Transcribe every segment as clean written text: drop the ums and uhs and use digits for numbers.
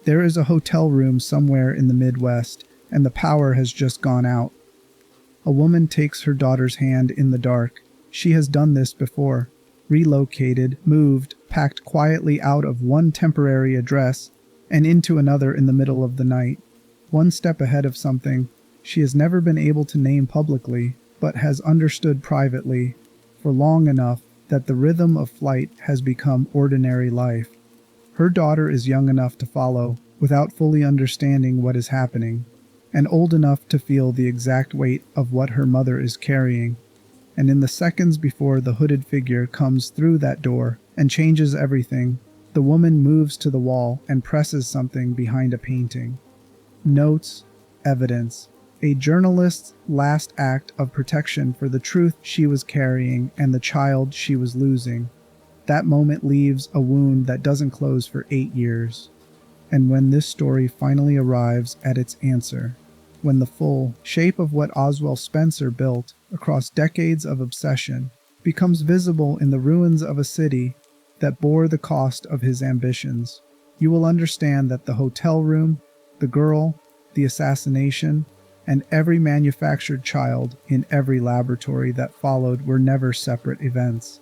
There is a hotel room somewhere in the Midwest, and the power has just gone out. A woman takes her daughter's hand in the dark. She has done this before. Relocated, moved, packed quietly out of one temporary address and into another in the middle of the night. One step ahead of something she has never been able to name publicly, but has understood privately for long enough that the rhythm of flight has become ordinary life. Her daughter is young enough to follow without fully understanding what is happening, and old enough to feel the exact weight of what her mother is carrying. And in the seconds before the hooded figure comes through that door and changes everything, the woman moves to the wall and presses something behind a painting. Notes, evidence, a journalist's last act of protection for the truth she was carrying and the child she was losing. That moment leaves a wound that doesn't close for 8 years. And when this story finally arrives at its answer, when the full shape of what Oswald Spencer built across decades of obsession becomes visible in the ruins of a city that bore the cost of his ambitions, you will understand that the hotel room, the girl, the assassination, and every manufactured child in every laboratory that followed were never separate events.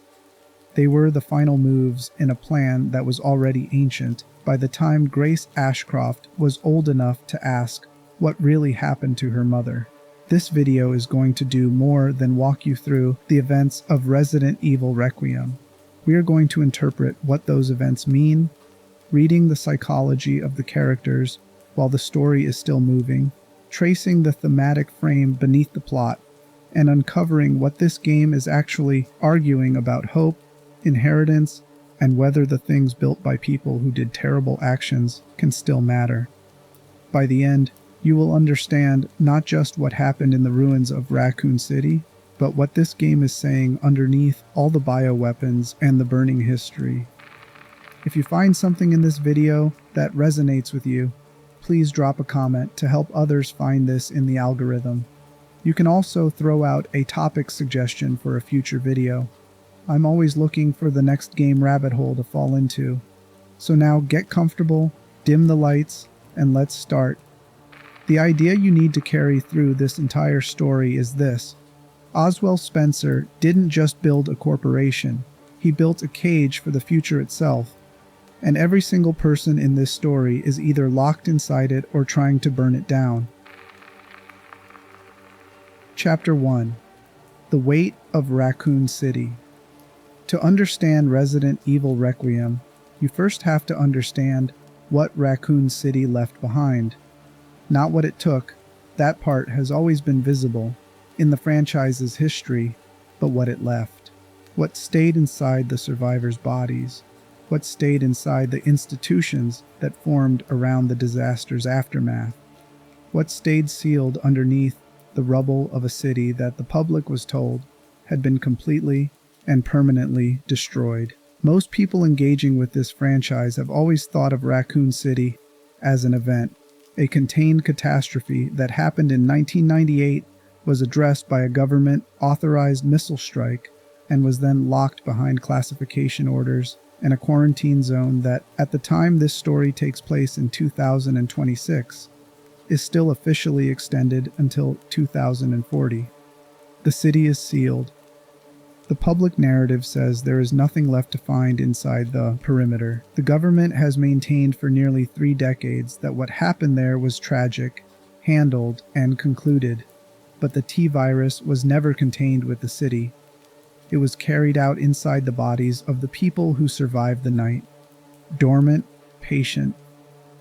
They were the final moves in a plan that was already ancient by the time Grace Ashcroft was old enough to ask what really happened to her mother. This video is going to do more than walk you through the events of Resident Evil Requiem. We are going to interpret what those events mean, reading the psychology of the characters while the story is still moving, tracing the thematic frame beneath the plot, and uncovering what this game is actually arguing about hope, inheritance, and whether the things built by people who did terrible actions can still matter. By the end, you will understand not just what happened in the ruins of Raccoon City, but what this game is saying underneath all the bioweapons and the burning history. If you find something in this video that resonates with you, please drop a comment to help others find this in the algorithm. You can also throw out a topic suggestion for a future video. I'm always looking for the next game rabbit hole to fall into. So now get comfortable, dim the lights, and let's start. The idea you need to carry through this entire story is this. Oswald Spencer didn't just build a corporation, he built a cage for the future itself. And every single person in this story is either locked inside it or trying to burn it down. Chapter 1. The Weight of Raccoon City. To understand Resident Evil Requiem, you first have to understand what Raccoon City left behind. Not what it took, that part has always been visible in the franchise's history, but what it left. What stayed inside the survivors' bodies. What stayed inside the institutions that formed around the disaster's aftermath. What stayed sealed underneath the rubble of a city that the public was told had been completely and permanently destroyed. Most people engaging with this franchise have always thought of Raccoon City as an event, a contained catastrophe that happened in 1998, was addressed by a government-authorized missile strike, and was then locked behind classification orders and a quarantine zone that, at the time this story takes place in 2026, is still officially extended until 2040. The city is sealed. The public narrative says there is nothing left to find inside the perimeter. The government has maintained for nearly 3 decades that what happened there was tragic, handled, and concluded. But the T-virus was never contained with the city. It was carried out inside the bodies of the people who survived the night. Dormant, patient,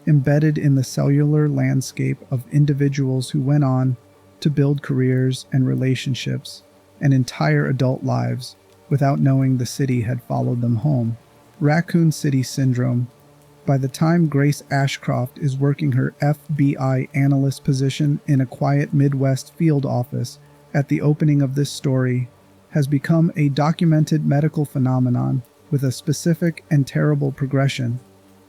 embedded in the cellular landscape of individuals who went on to build careers and relationships and entire adult lives without knowing the city had followed them home. Raccoon City Syndrome. By the time Grace Ashcroft is working her FBI analyst position in a quiet Midwest field office at the opening of this story, has become a documented medical phenomenon with a specific and terrible progression.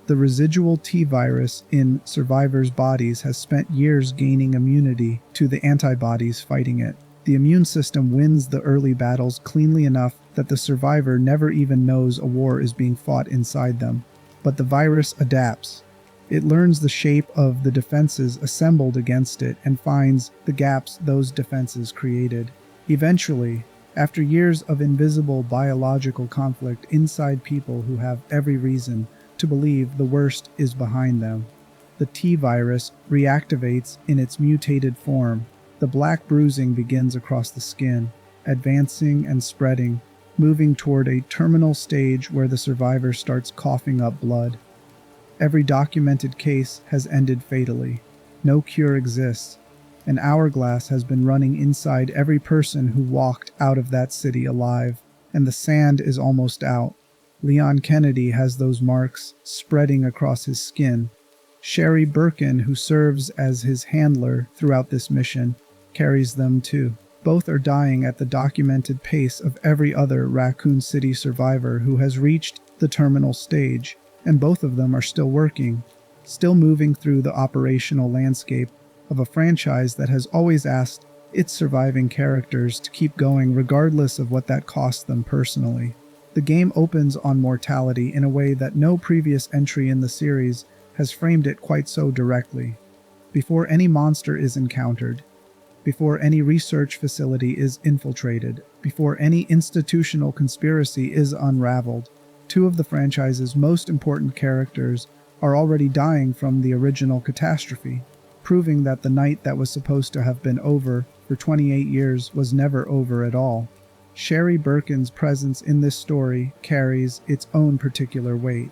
The residual T-virus in survivors' bodies has spent years gaining immunity to the antibodies fighting it. The immune system wins the early battles cleanly enough that the survivor never even knows a war is being fought inside them. But the virus adapts. It learns the shape of the defenses assembled against it and finds the gaps those defenses created. Eventually, after years of invisible biological conflict inside people who have every reason to believe the worst is behind them, the T virus reactivates in its mutated form. The black bruising begins across the skin, advancing and spreading, moving toward a terminal stage where the survivor starts coughing up blood. Every documented case has ended fatally. No cure exists. An hourglass has been running inside every person who walked out of that city alive, and the sand is almost out. Leon Kennedy has those marks spreading across his skin. Sherry Birkin, who serves as his handler throughout this mission, carries them too. Both are dying at the documented pace of every other Raccoon City survivor who has reached the terminal stage, and both of them are still working, still moving through the operational landscape of a franchise that has always asked its surviving characters to keep going regardless of what that costs them personally. The game opens on mortality in a way that no previous entry in the series has framed it quite so directly. Before any monster is encountered, before any research facility is infiltrated, before any institutional conspiracy is unraveled, two of the franchise's most important characters are already dying from the original catastrophe, proving that the night that was supposed to have been over for 28 years was never over at all. Sherry Birkin's presence in this story carries its own particular weight.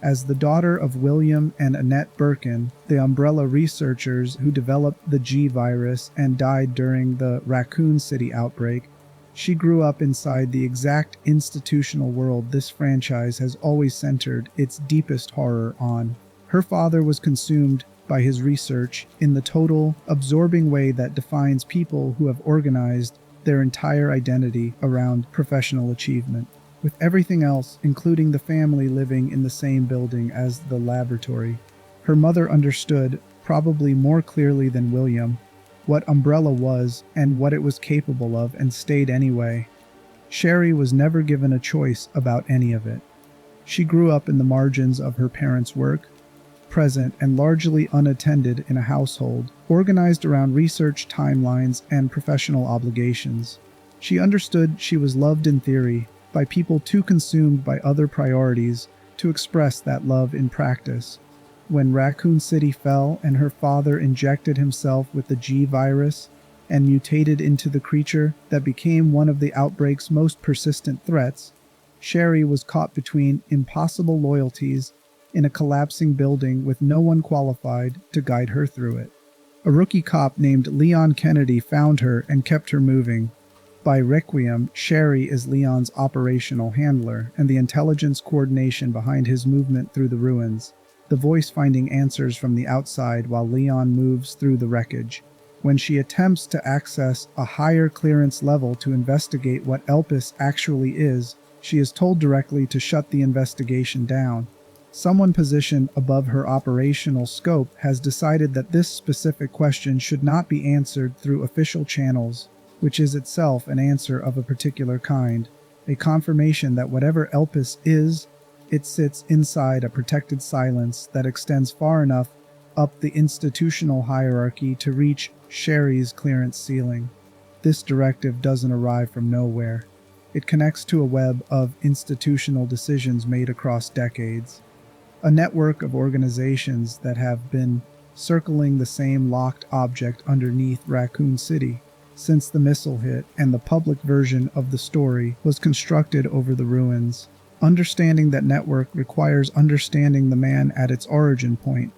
As the daughter of William and Annette Birkin, the Umbrella researchers who developed the G virus and died during the Raccoon City outbreak, she grew up inside the exact institutional world this franchise has always centered its deepest horror on. Her father was consumed by his research in the total, absorbing way that defines people who have organized their entire identity around professional achievement, with everything else, including the family, living in the same building as the laboratory. Her mother understood, probably more clearly than William, what Umbrella was and what it was capable of, and stayed anyway. Sherry was never given a choice about any of it. She grew up in the margins of her parents' work, present and largely unattended in a household organized around research timelines and professional obligations. She understood she was loved in theory by people too consumed by other priorities to express that love in practice. When Raccoon City fell and her father injected himself with the G virus and mutated into the creature that became one of the outbreak's most persistent threats, Sherry was caught between impossible loyalties in a collapsing building with no one qualified to guide her through it. A rookie cop named Leon Kennedy found her and kept her moving. By Requiem, Sherry is Leon's operational handler and the intelligence coordination behind his movement through the ruins, the voice finding answers from the outside while Leon moves through the wreckage. When she attempts to access a higher clearance level to investigate what Elpis actually is, she is told directly to shut the investigation down. Someone positioned above her operational scope has decided that this specific question should not be answered through official channels, which is itself an answer of a particular kind, a confirmation that whatever Elpis is, it sits inside a protected silence that extends far enough up the institutional hierarchy to reach Sherry's clearance ceiling. This directive doesn't arrive from nowhere. It connects to a web of institutional decisions made across decades, a network of organizations that have been circling the same locked object underneath Raccoon City since the missile hit and the public version of the story was constructed over the ruins. Understanding that network requires understanding the man at its origin point.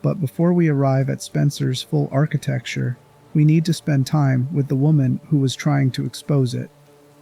But before we arrive at Spencer's full architecture, we need to spend time with the woman who was trying to expose it,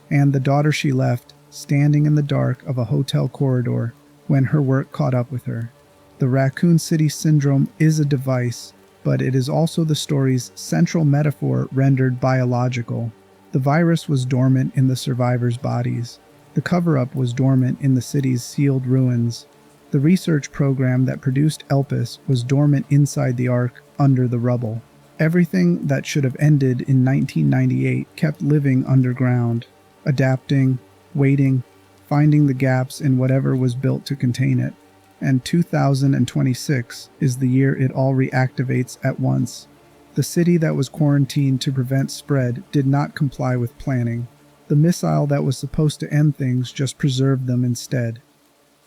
and the daughter she left, standing in the dark of a hotel corridor when her work caught up with her. The Raccoon City Syndrome is a device, but it is also the story's central metaphor rendered biological. The virus was dormant in the survivors' bodies. The cover-up was dormant in the city's sealed ruins. The research program that produced Elpis was dormant inside the Ark, under the rubble. Everything that should have ended in 1998 kept living underground, adapting, waiting, finding the gaps in whatever was built to contain it. and 2026 is the year it all reactivates at once. The city that was quarantined to prevent spread did not comply with planning. The missile that was supposed to end things just preserved them instead.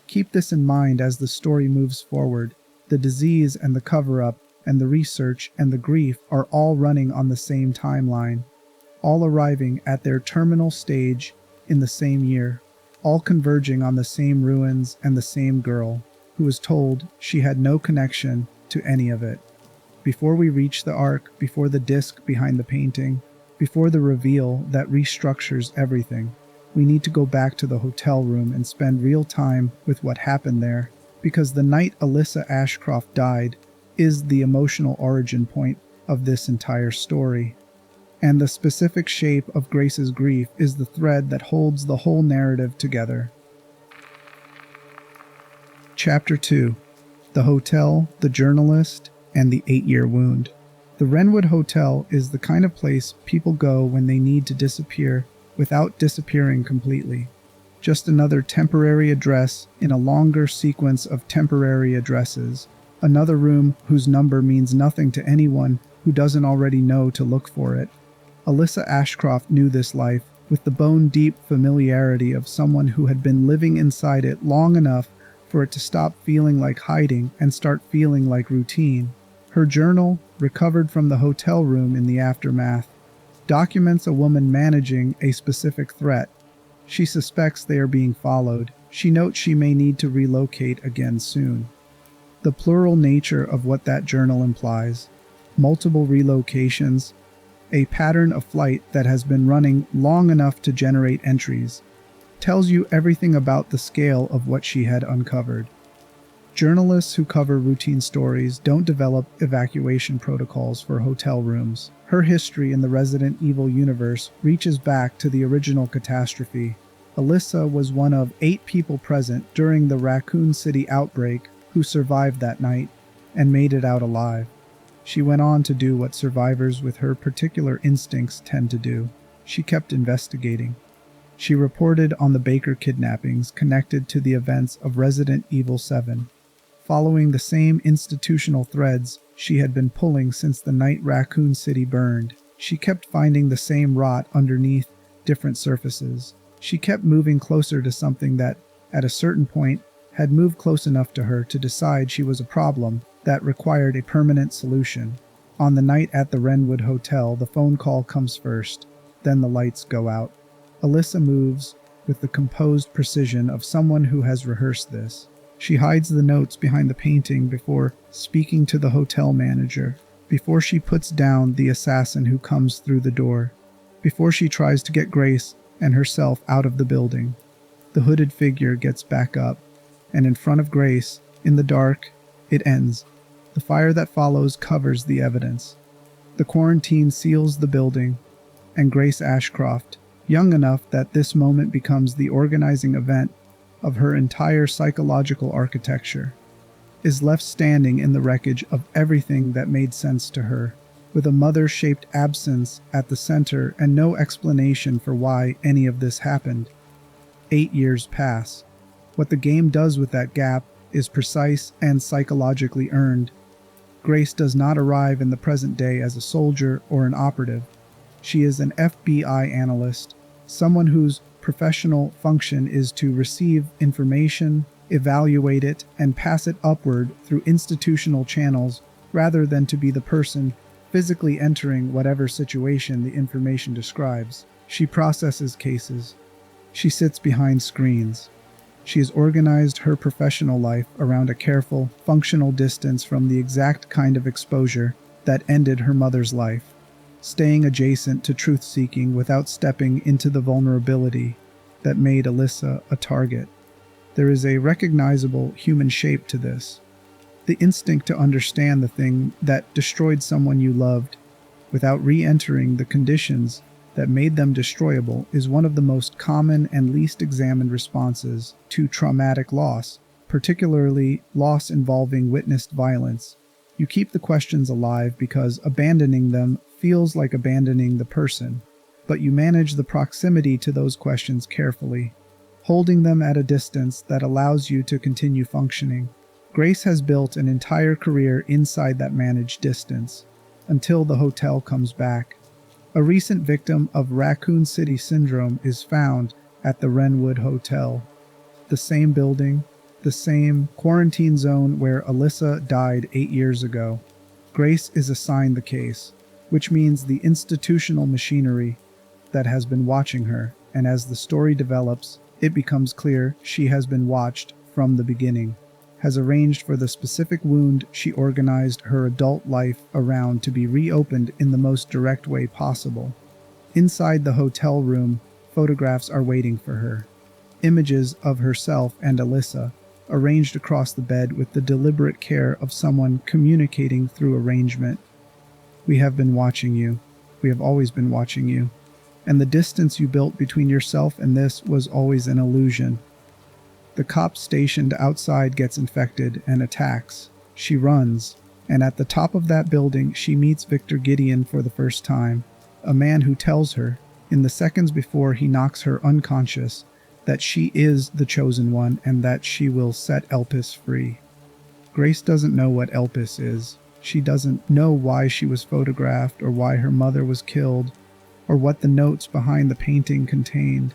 Keep this in mind as the story moves forward. The disease and the cover-up and the research and the grief are all running on the same timeline, all arriving at their terminal stage in the same year, all converging on the same ruins and the same girl, who was told she had no connection to any of it. Before we reach the arc, before the disc behind the painting, before the reveal that restructures everything, we need to go back to the hotel room and spend real time with what happened there, because the night Alyssa Ashcroft died is the emotional origin point of this entire story. And the specific shape of Grace's grief is the thread that holds the whole narrative together. Chapter 2. The Hotel, the Journalist, and the 8-Year Wound. The Wrenwood Hotel is the kind of place people go when they need to disappear without disappearing completely. Just another temporary address in a longer sequence of temporary addresses. Another room whose number means nothing to anyone who doesn't already know to look for it. Alyssa Ashcroft knew this life with the bone-deep familiarity of someone who had been living inside it long enough for it to stop feeling like hiding and start feeling like routine. Her journal, recovered from the hotel room in the aftermath, documents a woman managing a specific threat. She suspects they are being followed. She notes she may need to relocate again soon. The plural nature of what that journal implies, multiple relocations, a pattern of flight that has been running long enough to generate entries, tells you everything about the scale of what she had uncovered. Journalists who cover routine stories don't develop evacuation protocols for hotel rooms. Her history in the Resident Evil universe reaches back to the original catastrophe. Alyssa was one of 8 people present during the Raccoon City outbreak who survived that night and made it out alive. She went on to do what survivors with her particular instincts tend to do. She kept investigating. She reported on the Baker kidnappings connected to the events of Resident Evil 7. Following the same institutional threads she had been pulling since the night Raccoon City burned, she kept finding the same rot underneath different surfaces. She kept moving closer to something that, at a certain point, had moved close enough to her to decide she was a problem that required a permanent solution. On the night at the Wrenwood Hotel, the phone call comes first, then the lights go out. Alyssa moves with the composed precision of someone who has rehearsed this. She hides the notes behind the painting before speaking to the hotel manager, before she puts down the assassin who comes through the door, before she tries to get Grace and herself out of the building. The hooded figure gets back up, and in front of Grace, in the dark, it ends. The fire that follows covers the evidence. The quarantine seals the building, and Grace Ashcroft, young enough that this moment becomes the organizing event of her entire psychological architecture, is left standing in the wreckage of everything that made sense to her, with a mother-shaped absence at the center and no explanation for why any of this happened. 8 years pass. What the game does with that gap is precise and psychologically earned. Grace does not arrive in the present day as a soldier or an operative. She is an FBI analyst, someone whose professional function is to receive information, evaluate it, and pass it upward through institutional channels rather than to be the person physically entering whatever situation the information describes. She processes cases. She sits behind screens. She has organized her professional life around a careful, functional distance from the exact kind of exposure that ended her mother's life, staying adjacent to truth-seeking without stepping into the vulnerability that made Alyssa a target. There is a recognizable human shape to this. The instinct to understand the thing that destroyed someone you loved without re-entering the conditions that made them destroyable is one of the most common and least examined responses to traumatic loss, particularly loss involving witnessed violence. You keep the questions alive because abandoning them feels like abandoning the person, but you manage the proximity to those questions carefully, holding them at a distance that allows you to continue functioning. Grace has built an entire career inside that managed distance, until the hotel comes back. A recent victim of Raccoon City Syndrome is found at the Wrenwood Hotel. The same building, the same quarantine zone where Alyssa died 8 years ago. Grace is assigned the case, which means the institutional machinery that has been watching her, and as the story develops, it becomes clear she has been watched from the beginning, has arranged for the specific wound she organized her adult life around to be reopened in the most direct way possible. Inside the hotel room, photographs are waiting for her. Images of herself and Alyssa, arranged across the bed with the deliberate care of someone communicating through arrangement. We have been watching you. We have always been watching you. And the distance you built between yourself and this was always an illusion. The cop stationed outside gets infected and attacks. She runs, and at the top of that building she meets Victor Gideon for the first time, a man who tells her, in the seconds before he knocks her unconscious, that she is the chosen one and that she will set Elpis free. Grace doesn't know what Elpis is. She doesn't know why she was photographed or why her mother was killed or what the notes behind the painting contained.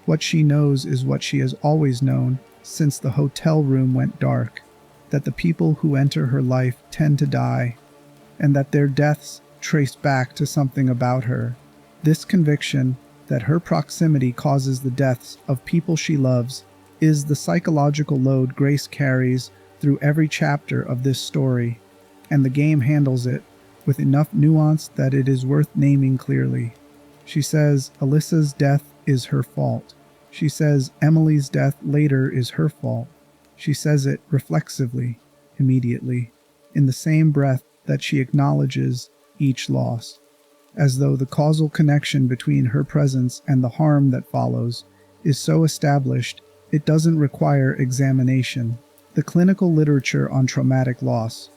What she knows is what she has always known since the hotel room went dark, that the people who enter her life tend to die, and that their deaths trace back to something about her. This conviction that her proximity causes the deaths of people she loves is the psychological load Grace carries through every chapter of this story, and the game handles it with enough nuance that it is worth naming clearly. She says Alyssa's death is her fault. She says Emily's death later is her fault. She says it reflexively, immediately, in the same breath that she acknowledges each loss, as though the causal connection between her presence and the harm that follows is so established it doesn't require examination. The clinical literature on traumatic loss,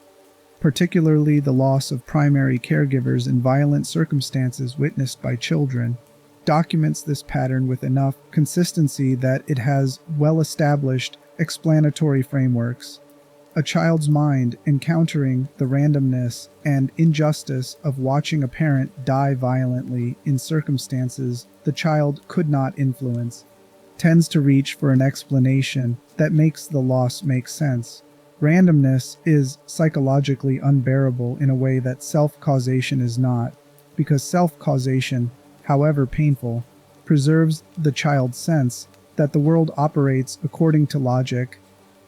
particularly the loss of primary caregivers in violent circumstances witnessed by children, documents this pattern with enough consistency that it has well-established explanatory frameworks. A child's mind encountering the randomness and injustice of watching a parent die violently in circumstances the child could not influence tends to reach for an explanation that makes the loss make sense. Randomness is psychologically unbearable in a way that self-causation is not, because self-causation, however painful, preserves the child's sense that the world operates according to logic,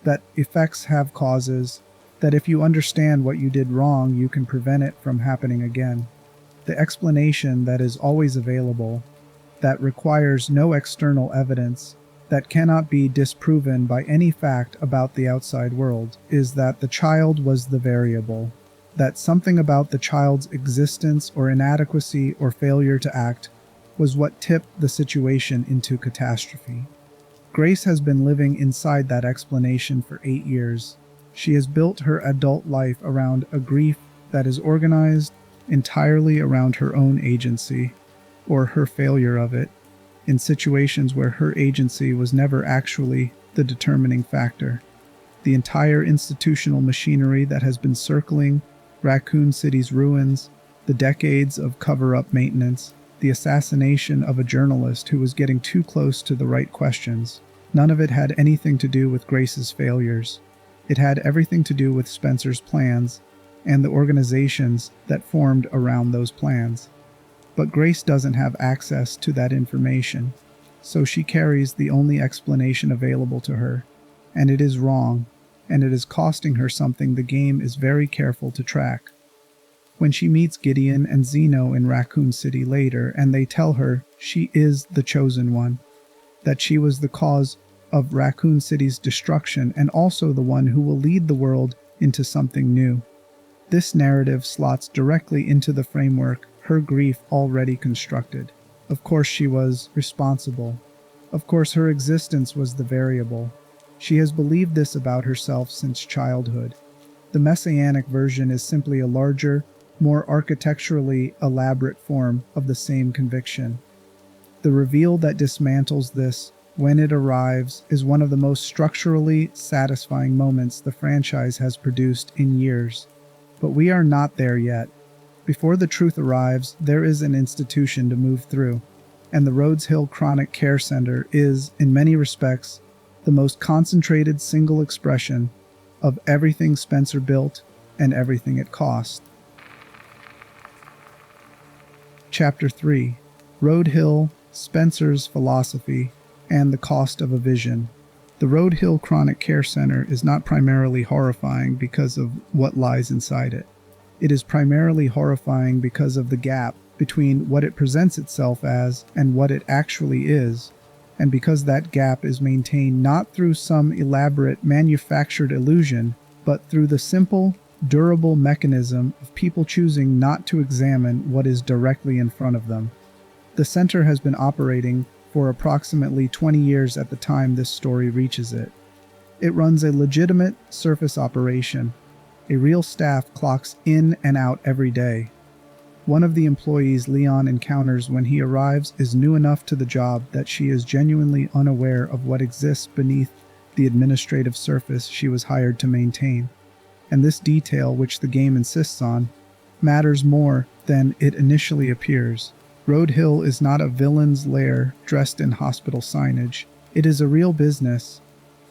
that effects have causes, that if you understand what you did wrong, you can prevent it from happening again. The explanation that is always available, that requires no external evidence, that cannot be disproven by any fact about the outside world, is that the child was the variable, that something about the child's existence or inadequacy or failure to act was what tipped the situation into catastrophe. Grace has been living inside that explanation for 8 years. She has built her adult life around a grief that is organized entirely around her own agency, or her failure of it, in situations where her agency was never actually the determining factor. The entire institutional machinery that has been circling Raccoon City's ruins, the decades of cover-up maintenance, the assassination of a journalist who was getting too close to the right questions. None of it had anything to do with Grace's failures. It had everything to do with Spencer's plans and the organizations that formed around those plans. But Grace doesn't have access to that information, so she carries the only explanation available to her, and it is wrong, and it is costing her something the game is very careful to track. When she meets Gideon and Zeno in Raccoon City later, and they tell her she is the chosen one, that she was the cause of Raccoon City's destruction and also the one who will lead the world into something new. This narrative slots directly into the framework her grief already constructed. Of course she was responsible. Of course her existence was the variable. She has believed this about herself since childhood. The messianic version is simply a larger, more architecturally elaborate form of the same conviction. The reveal that dismantles this when it arrives, is one of the most structurally satisfying moments the franchise has produced in years. But we are not there yet. Before the truth arrives, there is an institution to move through, and the Rhodes Hill Chronic Care Center is, in many respects, the most concentrated single expression of everything Spencer built and everything it cost. Chapter 3: Road Hill, Spencer's Philosophy, and the Cost of a Vision. The Road Hill Chronic Care Center is not primarily horrifying because of what lies inside it. It is primarily horrifying because of the gap between what it presents itself as and what it actually is, and because that gap is maintained not through some elaborate manufactured illusion, but through the simple, durable mechanism of people choosing not to examine what is directly in front of them. The center has been operating for approximately 20 years at the time this story reaches it. It runs a legitimate surface operation. A real staff clocks in and out every day. One of the employees Leon encounters when he arrives is new enough to the job that she is genuinely unaware of what exists beneath the administrative surface she was hired to maintain. And this detail, which the game insists on, matters more than it initially appears. Road Hill is not a villain's lair dressed in hospital signage. It is a real business,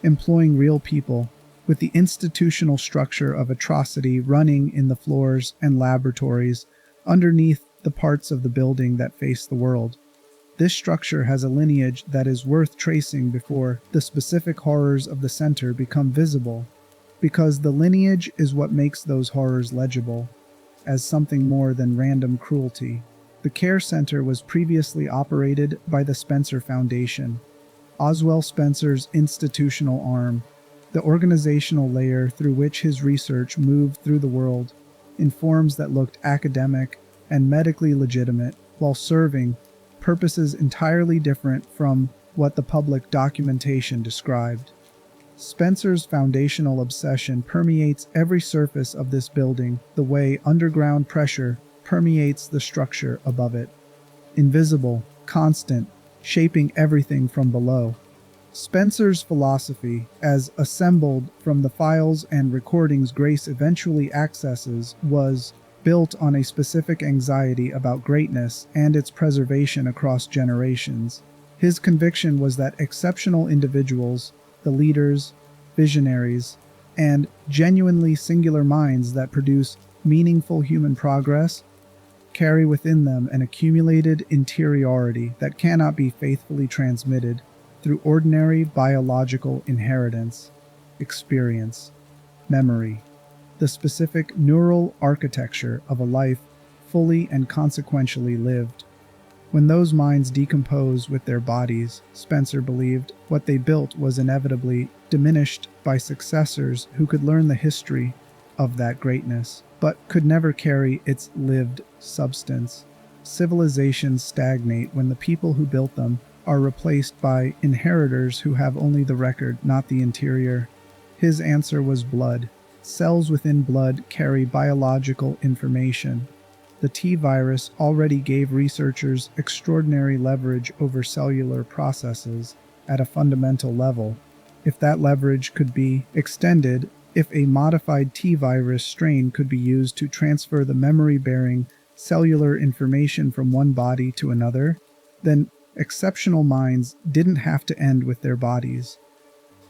employing real people, with the institutional structure of atrocity running in the floors and laboratories underneath the parts of the building that face the world. This structure has a lineage that is worth tracing before the specific horrors of the center become visible, because the lineage is what makes those horrors legible, as something more than random cruelty. The care center was previously operated by the Spencer Foundation, Oswell Spencer's institutional arm, the organizational layer through which his research moved through the world, in forms that looked academic and medically legitimate, while serving purposes entirely different from what the public documentation described. Spencer's foundational obsession permeates every surface of this building the way underground pressure permeates the structure above it. Invisible, constant, shaping everything from below. Spencer's philosophy, as assembled from the files and recordings Grace eventually accesses, was built on a specific anxiety about greatness and its preservation across generations. His conviction was that exceptional individuals, the leaders, visionaries, and genuinely singular minds that produce meaningful human progress carry within them an accumulated interiority that cannot be faithfully transmitted through ordinary biological inheritance, experience, memory, the specific neural architecture of a life fully and consequentially lived. When those minds decompose with their bodies, Spencer believed what they built was inevitably diminished by successors who could learn the history of that greatness, but could never carry its lived substance. Civilizations stagnate when the people who built them are replaced by inheritors who have only the record, not the interior. His answer was blood. Cells within blood carry biological information. The T-virus already gave researchers extraordinary leverage over cellular processes at a fundamental level. If that leverage could be extended, if a modified T-virus strain could be used to transfer the memory-bearing cellular information from one body to another, then exceptional minds didn't have to end with their bodies.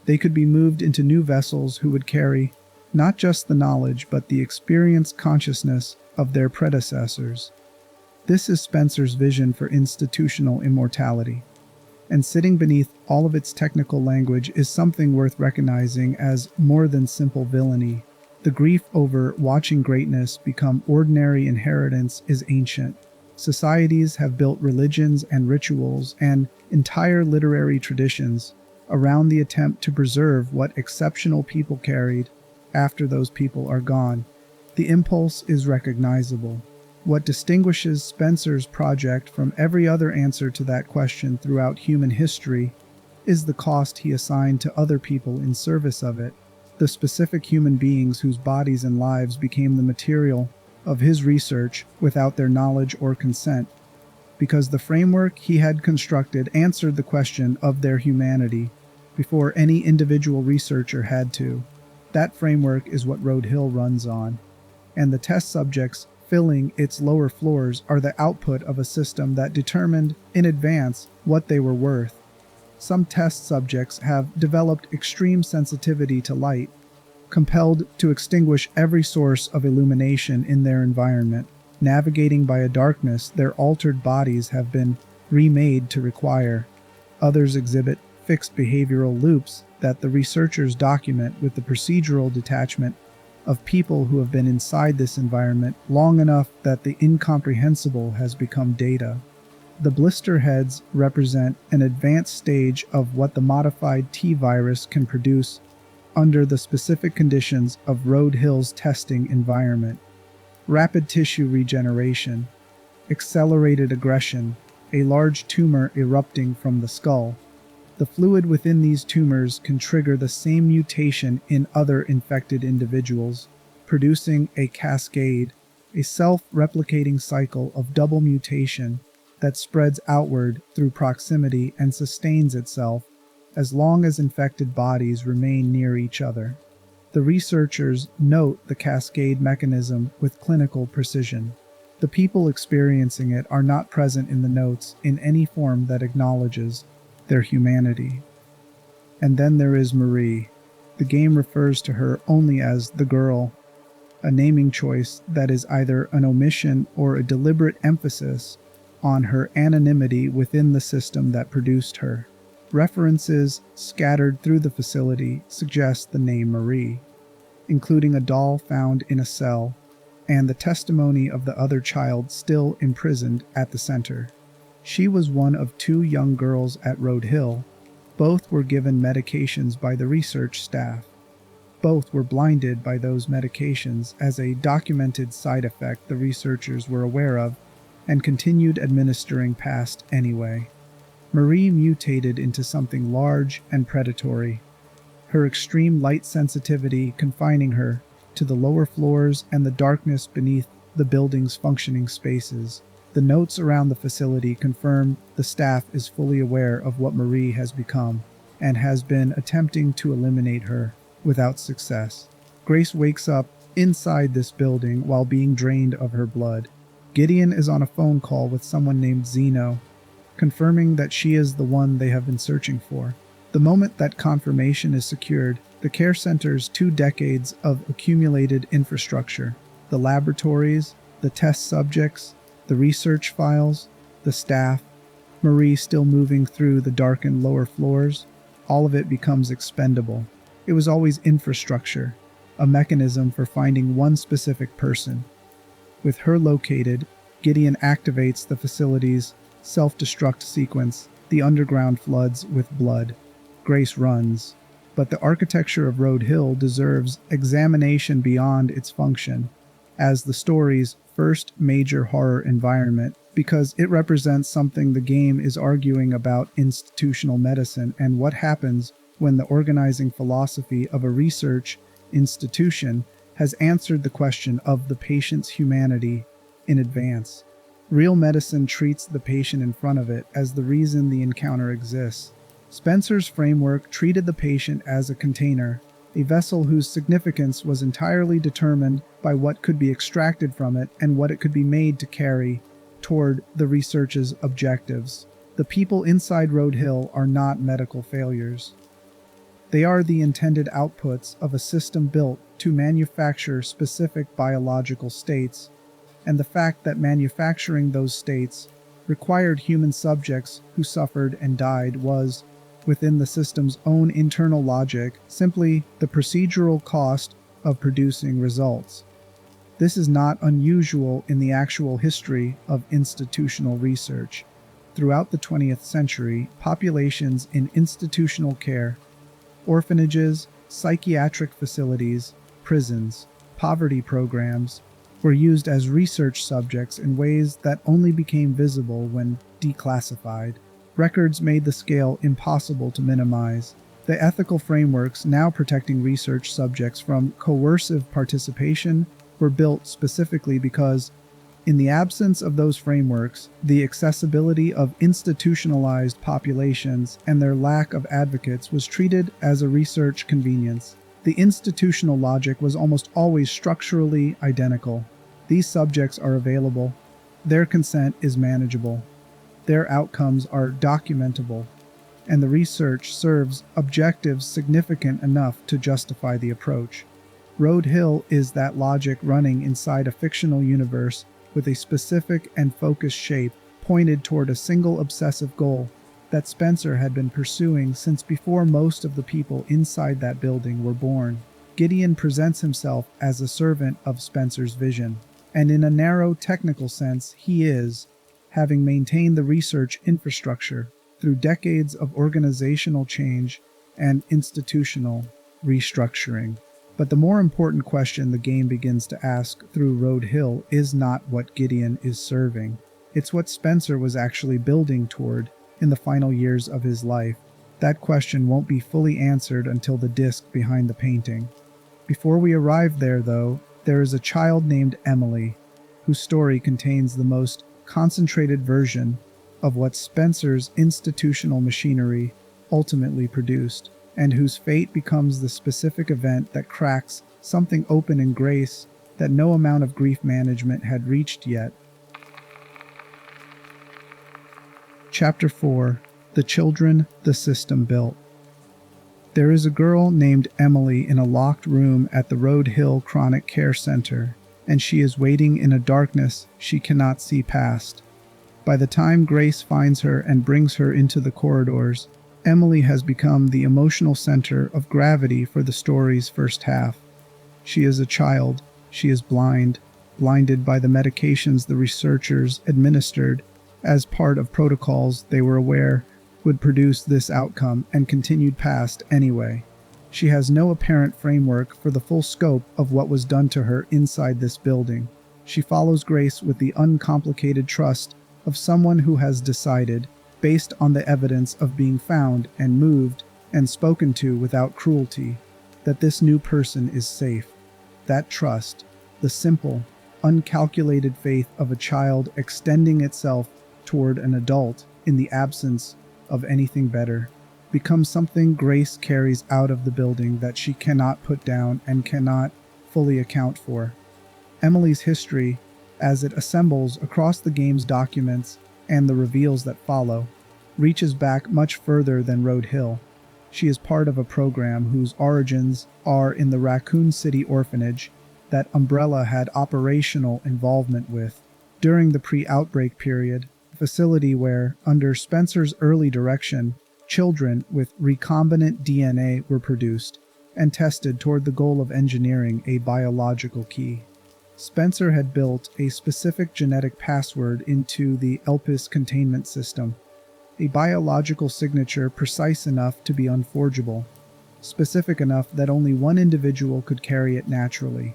They could be moved into new vessels who would carry not just the knowledge but the experience consciousness of their predecessors. This is Spencer's vision for institutional immortality. And sitting beneath all of its technical language is something worth recognizing as more than simple villainy. The grief over watching greatness become ordinary inheritance is ancient. Societies have built religions and rituals and entire literary traditions around the attempt to preserve what exceptional people carried after those people are gone. The impulse is recognizable. What distinguishes Spencer's project from every other answer to that question throughout human history is the cost he assigned to other people in service of it, the specific human beings whose bodies and lives became the material of his research without their knowledge or consent. because the framework he had constructed answered the question of their humanity before any individual researcher had to. That framework is what Road Hill runs on, and the test subjects filling its lower floors are the output of a system that determined in advance what they were worth. Some test subjects have developed extreme sensitivity to light, compelled to extinguish every source of illumination in their environment. Navigating by a darkness their altered bodies have been remade to require. Others exhibit fixed behavioral loops that the researchers document with the procedural detachment of people who have been inside this environment long enough that the incomprehensible has become data. The blister heads represent an advanced stage of what the modified T virus can produce under the specific conditions of Road Hill's testing environment. Rapid tissue regeneration, accelerated aggression, a large tumor erupting from the skull. The fluid within these tumors can trigger the same mutation in other infected individuals, producing a cascade, a self-replicating cycle of double mutation that spreads outward through proximity and sustains itself as long as infected bodies remain near each other. The researchers note the cascade mechanism with clinical precision. The people experiencing it are not present in the notes in any form that acknowledges their humanity. And then there is Marie. The game refers to her only as the girl, a naming choice that is either an omission or a deliberate emphasis on her anonymity within the system that produced her. References scattered through the facility suggest the name Marie, including a doll found in a cell and the testimony of the other child still imprisoned at the center. She was one of two young girls at Road Hill. Both were given medications by the research staff. Both were blinded by those medications as a documented side effect the researchers were aware of and continued administering past anyway. Marie mutated into something large and predatory, her extreme light sensitivity confining her to the lower floors and the darkness beneath the building's functioning spaces. The notes around the facility confirm the staff is fully aware of what Marie has become and has been attempting to eliminate her without success. Grace wakes up inside this building while being drained of her blood. Gideon is on a phone call with someone named Zeno, confirming that she is the one they have been searching for. The moment that confirmation is secured, the care center's 2 decades of accumulated infrastructure, the laboratories, the test subjects, the research files, the staff, Marie still moving through the darkened lower floors, all of it becomes expendable. It was always infrastructure, a mechanism for finding one specific person. With her located, Gideon activates the facility's self-destruct sequence. The underground floods with blood. Grace runs. But the architecture of Road Hill deserves examination beyond its function as the story's first major horror environment, because it represents something the game is arguing about: institutional medicine and what happens when the organizing philosophy of a research institution has answered the question of the patient's humanity in advance. Real medicine treats the patient in front of it as the reason the encounter exists. Spencer's framework treated the patient as a container, a vessel whose significance was entirely determined by what could be extracted from it and what it could be made to carry toward the research's objectives. The people inside Road Hill are not medical failures. They are the intended outputs of a system built to manufacture specific biological states, and the fact that manufacturing those states required human subjects who suffered and died was, within the system's own internal logic, simply the procedural cost of producing results. This is not unusual in the actual history of institutional research. Throughout the 20th century, populations in institutional care, orphanages, psychiatric facilities, prisons, poverty programs, were used as research subjects in ways that only became visible when declassified. Records made the scale impossible to minimize. The ethical frameworks now protecting research subjects from coercive participation were built specifically because In the absence of those frameworks, the accessibility of institutionalized populations and their lack of advocates was treated as a research convenience. The institutional logic was almost always structurally identical. These subjects are available. Their consent is manageable. Their outcomes are documentable. And the research serves objectives significant enough to justify the approach. Road Hill is that logic running inside a fictional universe with a specific and focused shape pointed toward a single obsessive goal that Spencer had been pursuing since before most of the people inside that building were born. Gideon presents himself as a servant of Spencer's vision, and in a narrow technical sense, he is, having maintained the research infrastructure through decades of organizational change and institutional restructuring. But the more important question the game begins to ask through Road Hill is not what Gideon is serving. It's what Spencer was actually building toward in the final years of his life. That question won't be fully answered until the disc behind the painting. Before we arrive there, though, there is a child named Emily, whose story contains the most concentrated version of what Spencer's institutional machinery ultimately produced, and whose fate becomes the specific event that cracks something open in Grace that no amount of grief management had reached yet. Chapter 4: The Children the System Built. There is a girl named Emily in a locked room at the Road Hill Chronic Care Center, and she is waiting in a darkness she cannot see past. By the time Grace finds her and brings her into the corridors, Emily has become the emotional center of gravity for the story's first half. She is a child. She is blinded by the medications the researchers administered as part of protocols they were aware would produce this outcome and continued past anyway. She has no apparent framework for the full scope of what was done to her inside this building. She follows Grace with the uncomplicated trust of someone who has decided, based on the evidence of being found and moved and spoken to without cruelty, that this new person is safe. That trust, the simple, uncalculated faith of a child extending itself toward an adult in the absence of anything better, becomes something Grace carries out of the building that she cannot put down and cannot fully account for. Emily's history, as it assembles across the game's documents and the reveals that follow, reaches back much further than Road Hill. She is part of a program whose origins are in the Raccoon City orphanage that Umbrella had operational involvement with during the pre-outbreak period, a facility where, under Spencer's early direction, children with recombinant DNA were produced and tested toward the goal of engineering a biological key. Spencer had built a specific genetic password into the ELPIS containment system, a biological signature precise enough to be unforgeable, specific enough that only one individual could carry it naturally.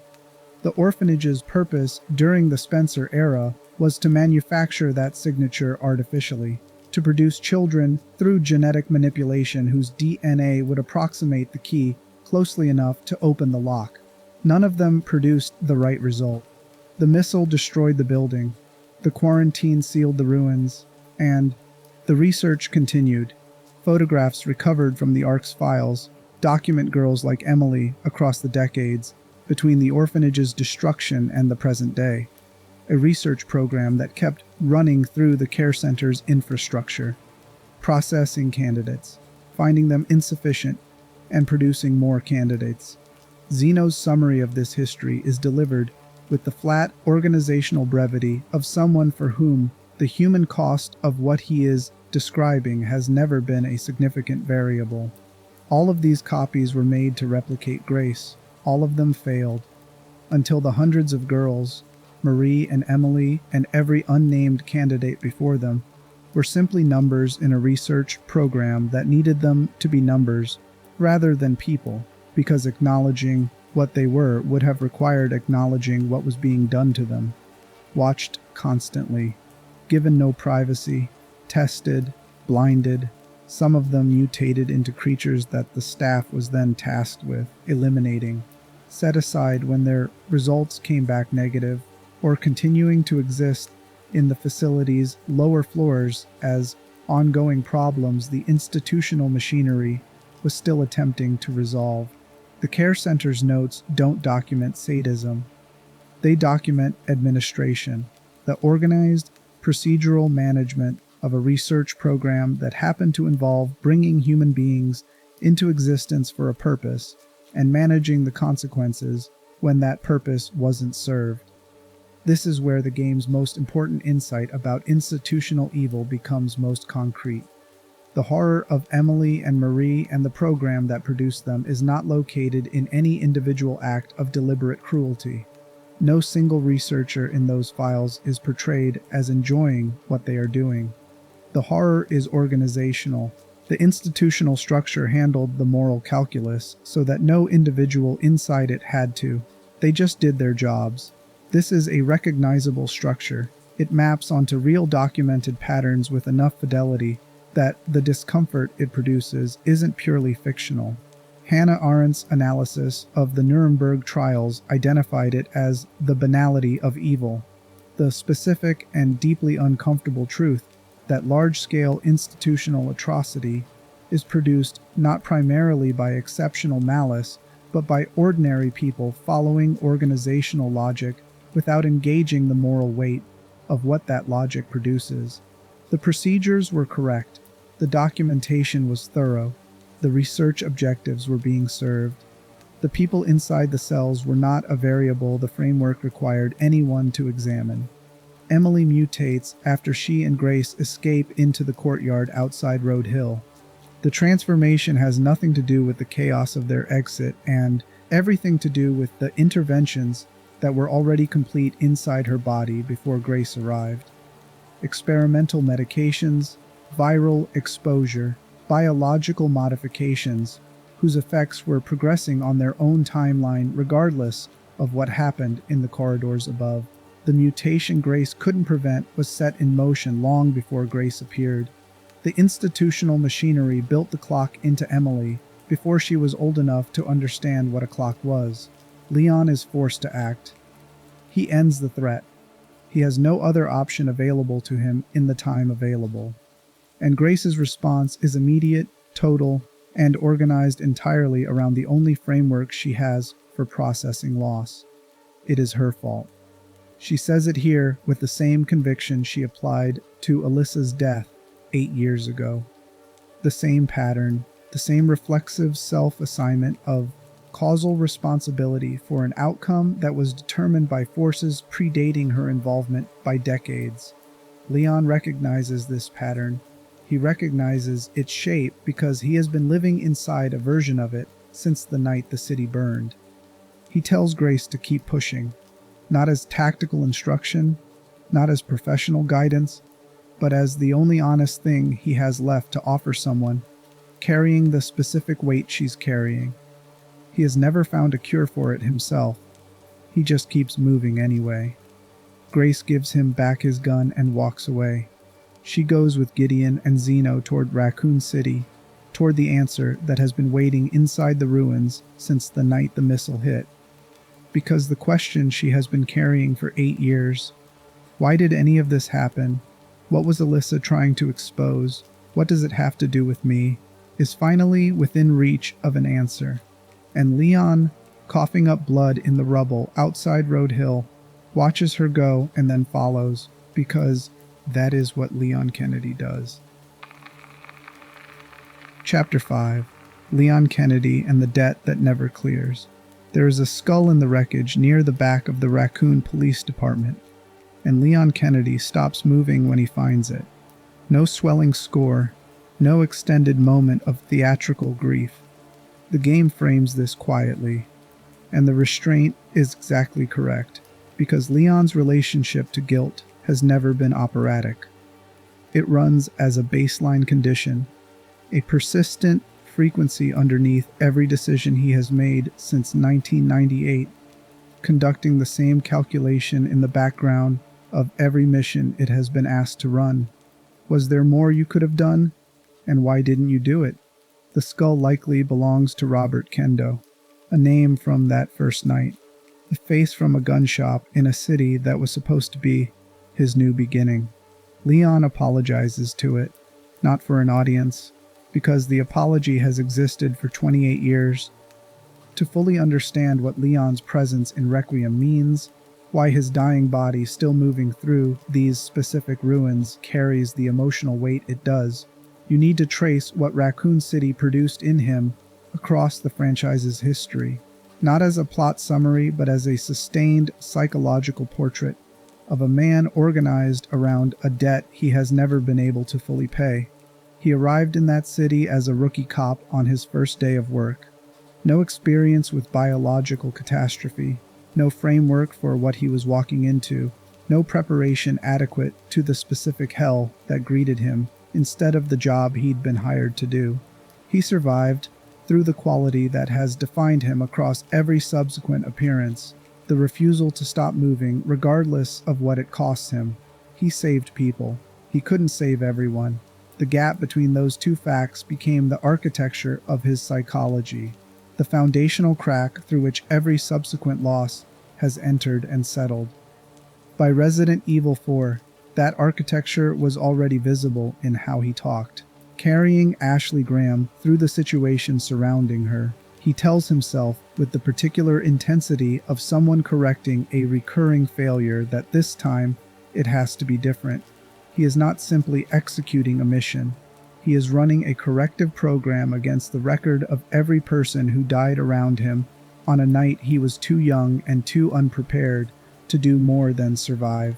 The orphanage's purpose during the Spencer era was to manufacture that signature artificially, to produce children through genetic manipulation whose DNA would approximate the key closely enough to open the lock. None of them produced the right result. The missile destroyed the building, the quarantine sealed the ruins, and the research continued. Photographs recovered from the Ark's files document girls like Emily across the decades between the orphanage's destruction and the present day. A research program that kept running through the care center's infrastructure, processing candidates, finding them insufficient, and producing more candidates. Zeno's summary of this history is delivered with the flat organizational brevity of someone for whom the human cost of what he is describing has never been a significant variable. All of these copies were made to replicate Grace. All of them failed, until the hundreds of girls, Marie and Emily and every unnamed candidate before them, were simply numbers in a research program that needed them to be numbers rather than people, because acknowledging what they were would have required acknowledging what was being done to them. Watched constantly, given no privacy, tested, blinded, some of them mutated into creatures that the staff was then tasked with eliminating, set aside when their results came back negative, or continuing to exist in the facility's lower floors as ongoing problems the institutional machinery was still attempting to resolve. The care center's notes don't document sadism. They document administration, the organized, procedural management of a research program that happened to involve bringing human beings into existence for a purpose and managing the consequences when that purpose wasn't served. This is where the game's most important insight about institutional evil becomes most concrete. The horror of Emily and Marie and the program that produced them is not located in any individual act of deliberate cruelty. No single researcher in those files is portrayed as enjoying what they are doing. The horror is organizational. The institutional structure handled the moral calculus so that no individual inside it had to. They just did their jobs. This is a recognizable structure. It maps onto real documented patterns with enough fidelity that the discomfort it produces isn't purely fictional. Hannah Arendt's analysis of the Nuremberg trials identified it as the banality of evil, the specific and deeply uncomfortable truth that large-scale institutional atrocity is produced not primarily by exceptional malice, but by ordinary people following organizational logic without engaging the moral weight of what that logic produces. The procedures were correct, the documentation was thorough, the research objectives were being served. The people inside the cells were not a variable the framework required anyone to examine. Emily mutates after she and Grace escape into the courtyard outside Road Hill. The transformation has nothing to do with the chaos of their exit and everything to do with the interventions that were already complete inside her body before Grace arrived. Experimental medications, viral exposure, biological modifications, whose effects were progressing on their own timeline regardless of what happened in the corridors above. The mutation Grace couldn't prevent was set in motion long before Grace appeared. The institutional machinery built the clock into Emily before she was old enough to understand what a clock was. Leon is forced to act. He ends the threat. He has no other option available to him in the time available. And Grace's response is immediate, total, and organized entirely around the only framework she has for processing loss. It is her fault. She says it here with the same conviction she applied to Alyssa's death 8 years ago. The same pattern, the same reflexive self-assignment of causal responsibility for an outcome that was determined by forces predating her involvement by decades. Leon recognizes this pattern. He recognizes its shape because he has been living inside a version of it since the night the city burned. He tells Grace to keep pushing, not as tactical instruction, not as professional guidance, but as the only honest thing he has left to offer someone, carrying the specific weight she's carrying. He has never found a cure for it himself. He just keeps moving anyway. Grace gives him back his gun and walks away. She goes with Gideon and Zeno toward Raccoon City, toward the answer that has been waiting inside the ruins since the night the missile hit. Because the question she has been carrying for 8 years, why did any of this happen? What was Alyssa trying to expose? What does it have to do with me? Is finally within reach of an answer. And Leon, coughing up blood in the rubble outside Road Hill, watches her go and then follows, because that is what Leon Kennedy does. Chapter 5. Leon Kennedy and the Debt That Never Clears. There is a skull in the wreckage near the back of the Raccoon Police Department, and Leon Kennedy stops moving when he finds it. No swelling score, no extended moment of theatrical grief. The game frames this quietly, and the restraint is exactly correct, because Leon's relationship to guilt has never been operatic. It runs as a baseline condition, a persistent frequency underneath every decision he has made since 1998, conducting the same calculation in the background of every mission it has been asked to run. Was there more you could have done? And why didn't you do it? The skull likely belongs to Robert Kendo, a name from that first night. a face from a gun shop in a city that was supposed to be his new beginning. Leon apologizes to it, not for an audience, because the apology has existed for 28 years. To fully understand what Leon's presence in Requiem means, why his dying body still moving through these specific ruins carries the emotional weight it does, you need to trace what Raccoon City produced in him across the franchise's history, not as a plot summary but as a sustained psychological portrait of a man organized around a debt he has never been able to fully pay. He arrived in that city as a rookie cop on his first day of work. No experience with biological catastrophe, no framework for what he was walking into, no preparation adequate to the specific hell that greeted him instead of the job he'd been hired to do. He survived through the quality that has defined him across every subsequent appearance, the refusal to stop moving regardless of what it costs him. He saved people. He couldn't save everyone. The gap between those two facts became the architecture of his psychology, the foundational crack through which every subsequent loss has entered and settled. By Resident Evil 4, that architecture was already visible in how he talked. Carrying Ashley Graham through the situation surrounding her, he tells himself with the particular intensity of someone correcting a recurring failure that this time it has to be different. He is not simply executing a mission. He is running a corrective program against the record of every person who died around him on a night he was too young and too unprepared to do more than survive.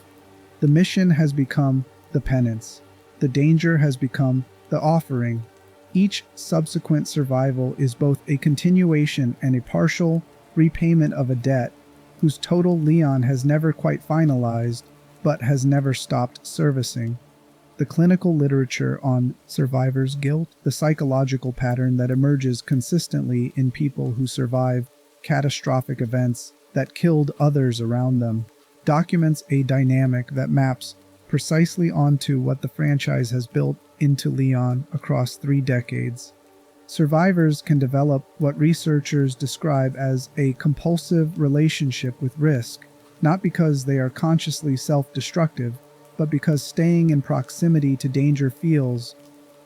The mission has become the penance. The danger has become the offering. Each subsequent survival is both a continuation and a partial repayment of a debt whose total Leon has never quite finalized, but has never stopped servicing. The clinical literature on survivor's guilt, the psychological pattern that emerges consistently in people who survive catastrophic events that killed others around them, documents a dynamic that maps precisely onto what the franchise has built into Leon across 3 decades. Survivors can develop what researchers describe as a compulsive relationship with risk, not because they are consciously self-destructive, but because staying in proximity to danger feels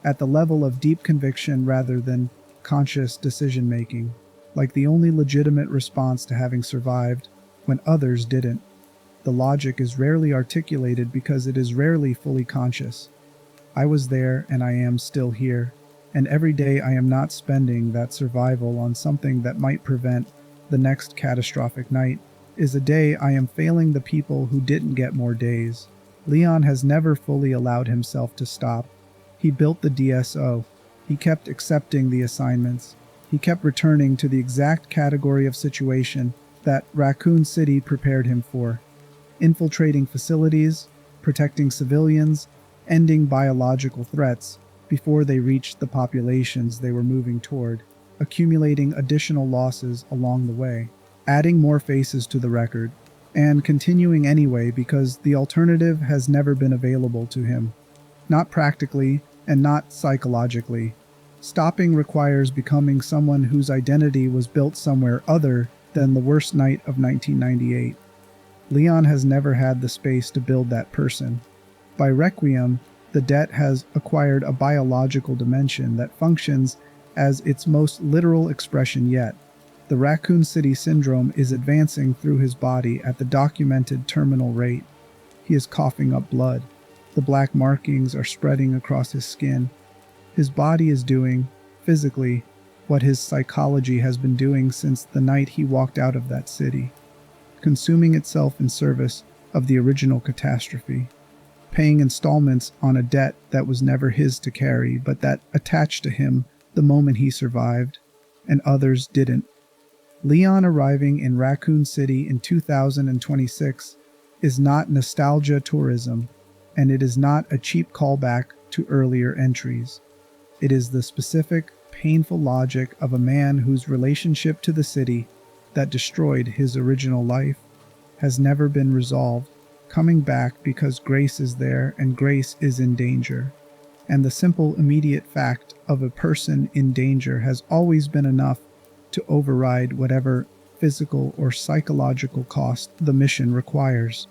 at the level of deep conviction rather than conscious decision-making, like the only legitimate response to having survived when others didn't. The logic is rarely articulated because it is rarely fully conscious. I was there and I am still here, and every day I am not spending that survival on something that might prevent the next catastrophic night is a day I am failing the people who didn't get more days. Leon has never fully allowed himself to stop. He built the DSO. He kept accepting the assignments. He kept returning to the exact category of situation that Raccoon City prepared him for. Infiltrating facilities, protecting civilians, ending biological threats before they reached the populations they were moving toward, accumulating additional losses along the way, adding more faces to the record, and continuing anyway because the alternative has never been available to him. Not practically and not psychologically. Stopping requires becoming someone whose identity was built somewhere other than the worst night of 1998. Leon has never had the space to build that person. By Requiem, the debt has acquired a biological dimension that functions as its most literal expression yet. The Raccoon City syndrome is advancing through his body at the documented terminal rate. He is coughing up blood. The black markings are spreading across his skin. His body is doing, physically, what his psychology has been doing since the night he walked out of that city, consuming itself in service of the original catastrophe, paying installments on a debt that was never his to carry, but that attached to him the moment he survived, and others didn't. Leon arriving in Raccoon City in 2026 is not nostalgia tourism, and it is not a cheap callback to earlier entries. It is the specific, painful logic of a man whose relationship to the city that destroyed his original life has never been resolved, coming back because grace is there and grace is in danger. And the simple, immediate fact of a person in danger has always been enough to override whatever physical or psychological cost the mission requires.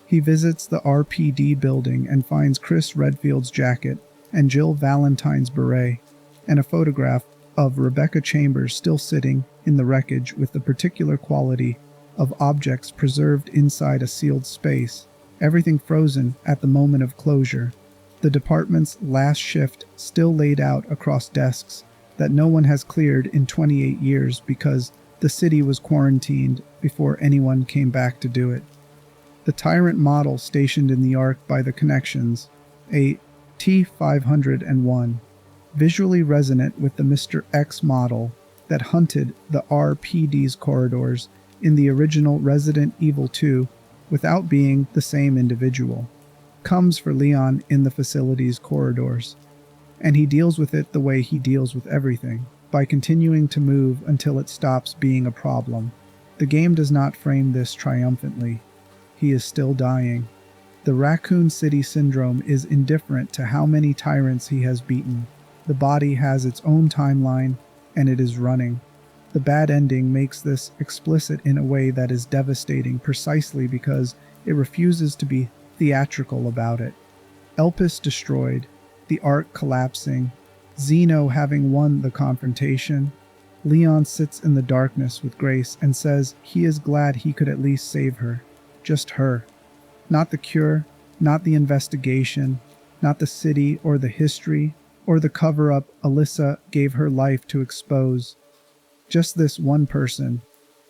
He visits the RPD building and finds Chris Redfield's jacket and Jill Valentine's beret, and a photograph of Rebecca Chambers still sitting in the wreckage with the particular quality of objects preserved inside a sealed space, everything frozen at the moment of closure. The department's last shift still laid out across desks that no one has cleared in 28 years because the city was quarantined before anyone came back to do it. The Tyrant model stationed in the Ark by the connections, a T-501, visually resonant with the Mr. X model that hunted the RPD's corridors in the original Resident Evil 2 without being the same individual, comes for Leon in the facility's corridors. And he deals with it the way he deals with everything, by continuing to move until it stops being a problem. The game does not frame this triumphantly. He is still dying. The Raccoon City Syndrome is indifferent to how many tyrants he has beaten. The body has its own timeline, and it is running. The bad ending makes this explicit in a way that is devastating precisely because it refuses to be theatrical about it. Elpis destroyed, the Ark collapsing, Zeno having won the confrontation. Leon sits in the darkness with Grace and says he is glad he could at least save her. Just her. Not the cure, not the investigation, not the city or the history, or the cover-up Alyssa gave her life to expose. Just this one person,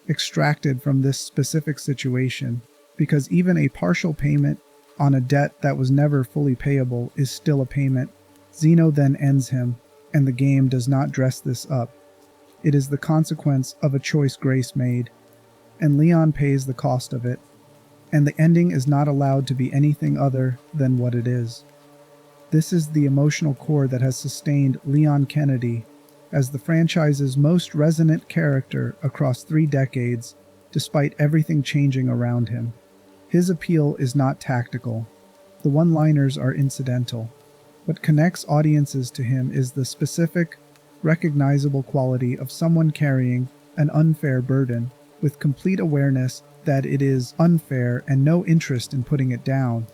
extracted from this specific situation, because even a partial payment on a debt that was never fully payable is still a payment. Zeno then ends him, and the game does not dress this up. It is the consequence of a choice Grace made, and Leon pays the cost of it, and the ending is not allowed to be anything other than what it is. This is the emotional core that has sustained Leon Kennedy as the franchise's most resonant character across 3 decades, despite everything changing around him. His appeal is not tactical. The one-liners are incidental. What connects audiences to him is the specific, recognizable quality of someone carrying an unfair burden, with complete awareness that it is unfair and no interest in putting it down.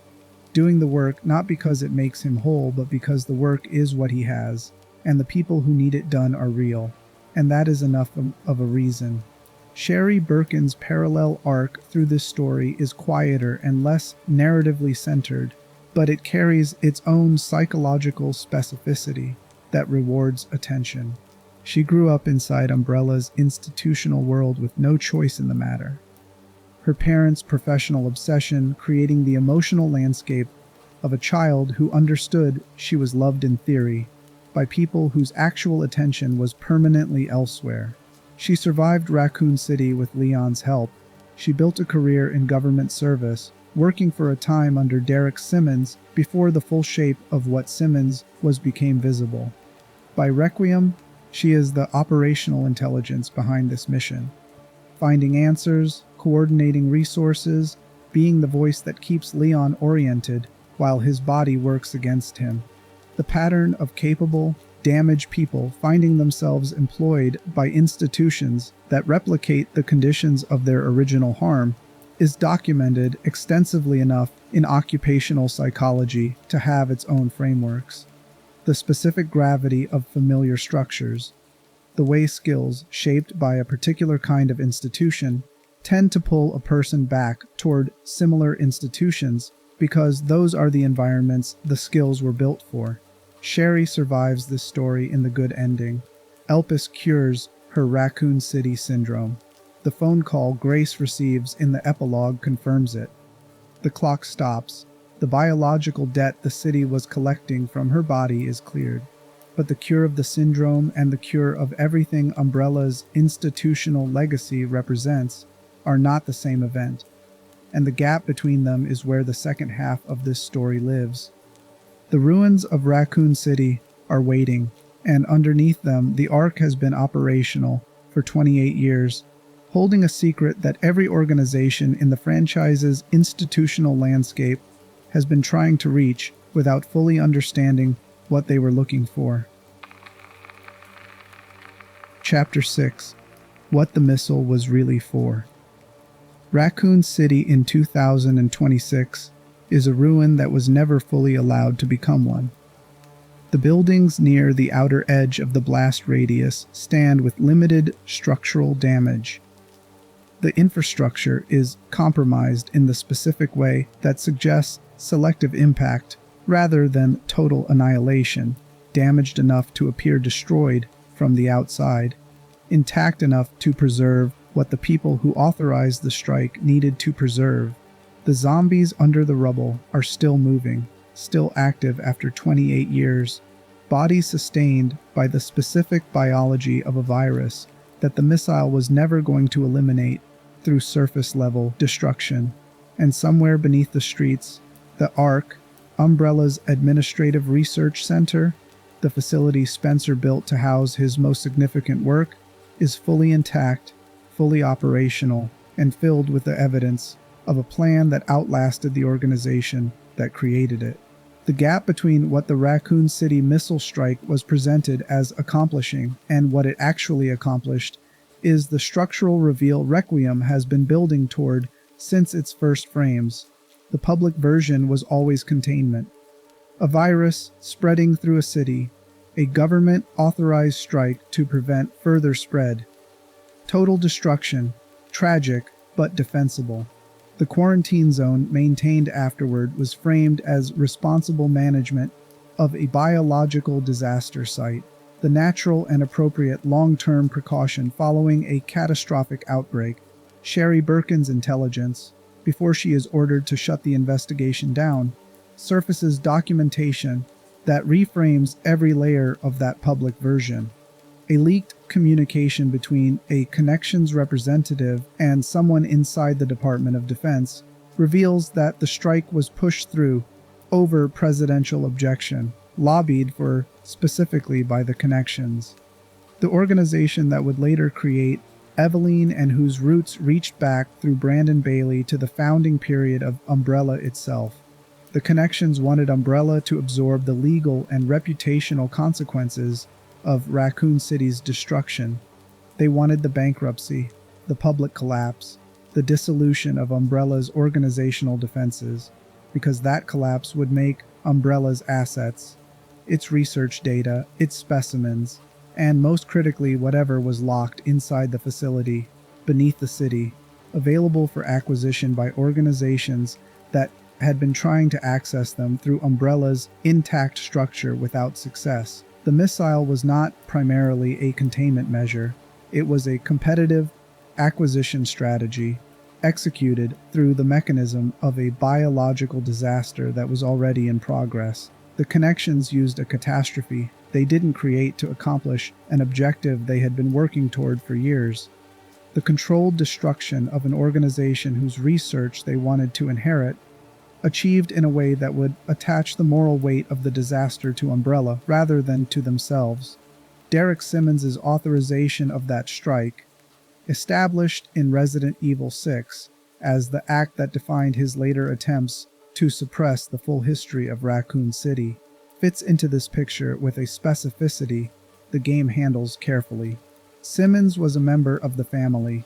Doing the work not because it makes him whole, but because the work is what he has, and the people who need it done are real. And that is enough of a reason. Sherry Birkin's parallel arc through this story is quieter and less narratively centered, but it carries its own psychological specificity that rewards attention. She grew up inside Umbrella's institutional world with no choice in the matter. Her parents' professional obsession creating the emotional landscape of a child who understood she was loved in theory by people whose actual attention was permanently elsewhere. She survived Raccoon City with Leon's help. She built a career in government service, working for a time under Derek Simmons before the full shape of what Simmons was became visible. By Requiem, she is the operational intelligence behind this mission, finding answers, coordinating resources, being the voice that keeps Leon oriented while his body works against him. The pattern of capable, damaged people finding themselves employed by institutions that replicate the conditions of their original harm is documented extensively enough in occupational psychology to have its own frameworks. The specific gravity of familiar structures, the way skills shaped by a particular kind of institution tend to pull a person back toward similar institutions because those are the environments the skills were built for. Sherry survives this story in the good ending. Elpis cures her Raccoon City syndrome. The phone call Grace receives in the epilogue confirms it. The clock stops. The biological debt the city was collecting from her body is cleared. But the cure of the syndrome and the cure of everything Umbrella's institutional legacy represents are not the same event, and the gap between them is where the second half of this story lives. The ruins of Raccoon City are waiting, and underneath them the Ark has been operational for 28 years, holding a secret that every organization in the franchise's institutional landscape has been trying to reach without fully understanding what they were looking for. Chapter 6. what the missile was really for. Raccoon City in 2026 is a ruin that was never fully allowed to become one. The buildings near the outer edge of the blast radius stand with limited structural damage. The infrastructure is compromised in the specific way that suggests selective impact rather than total annihilation, damaged enough to appear destroyed from the outside, intact enough to preserve what the people who authorized the strike needed to preserve. The zombies under the rubble are still moving, still active after 28 years, bodies sustained by the specific biology of a virus that the missile was never going to eliminate through surface-level destruction. And somewhere beneath the streets, the ARC, Umbrella's Administrative Research Center, the facility Spencer built to house his most significant work, is fully intact, fully operational, and filled with the evidence of a plan that outlasted the organization that created it. The gap between what the Raccoon City missile strike was presented as accomplishing and what it actually accomplished is the structural reveal Requiem has been building toward since its first frames. The public version was always containment. A virus spreading through a city, a government-authorized strike to prevent further spread. Total destruction, tragic but defensible. The quarantine zone maintained afterward was framed as responsible management of a biological disaster site, the natural and appropriate long-term precaution following a catastrophic outbreak. Sherry Birkin's intelligence, before she is ordered to shut the investigation down, surfaces documentation that reframes every layer of that public version. A leaked communication between a Connections representative and someone inside the Department of Defense reveals that the strike was pushed through over presidential objection, lobbied for specifically by the Connections, the organization that would later create Eveline and whose roots reached back through Brandon Bailey to the founding period of Umbrella itself. The Connections wanted Umbrella to absorb the legal and reputational consequences of Raccoon City's destruction. They wanted the bankruptcy, the public collapse, the dissolution of Umbrella's organizational defenses, because that collapse would make Umbrella's assets, its research data, its specimens, and most critically whatever was locked inside the facility, beneath the city, available for acquisition by organizations that had been trying to access them through Umbrella's intact structure without success. The missile was not primarily a containment measure. It was a competitive acquisition strategy executed through the mechanism of a biological disaster that was already in progress. The Connections used a catastrophe they didn't create to accomplish an objective they had been working toward for years. The controlled destruction of an organization whose research they wanted to inherit, achieved in a way that would attach the moral weight of the disaster to Umbrella rather than to themselves. Derek Simmons' authorization of that strike, established in Resident Evil 6 as the act that defined his later attempts to suppress the full history of Raccoon City, fits into this picture with a specificity the game handles carefully. Simmons was a member of the Family,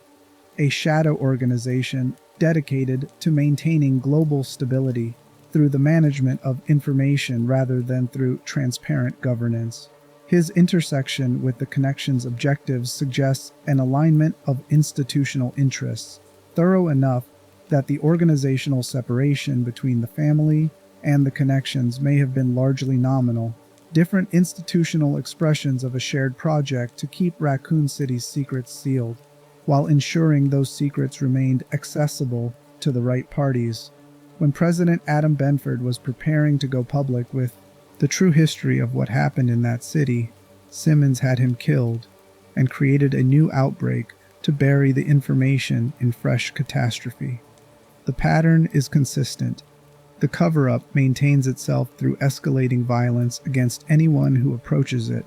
a shadow organization dedicated to maintaining global stability through the management of information rather than through transparent governance. His intersection with the Connections' objectives suggests an alignment of institutional interests, thorough enough that the organizational separation between the Family and the Connections may have been largely nominal, different institutional expressions of a shared project to keep Raccoon City's secrets sealed, while ensuring those secrets remained accessible to the right parties. When President Adam Benford was preparing to go public with the true history of what happened in that city, Simmons had him killed and created a new outbreak to bury the information in fresh catastrophe. The pattern is consistent. The cover-up maintains itself through escalating violence against anyone who approaches it,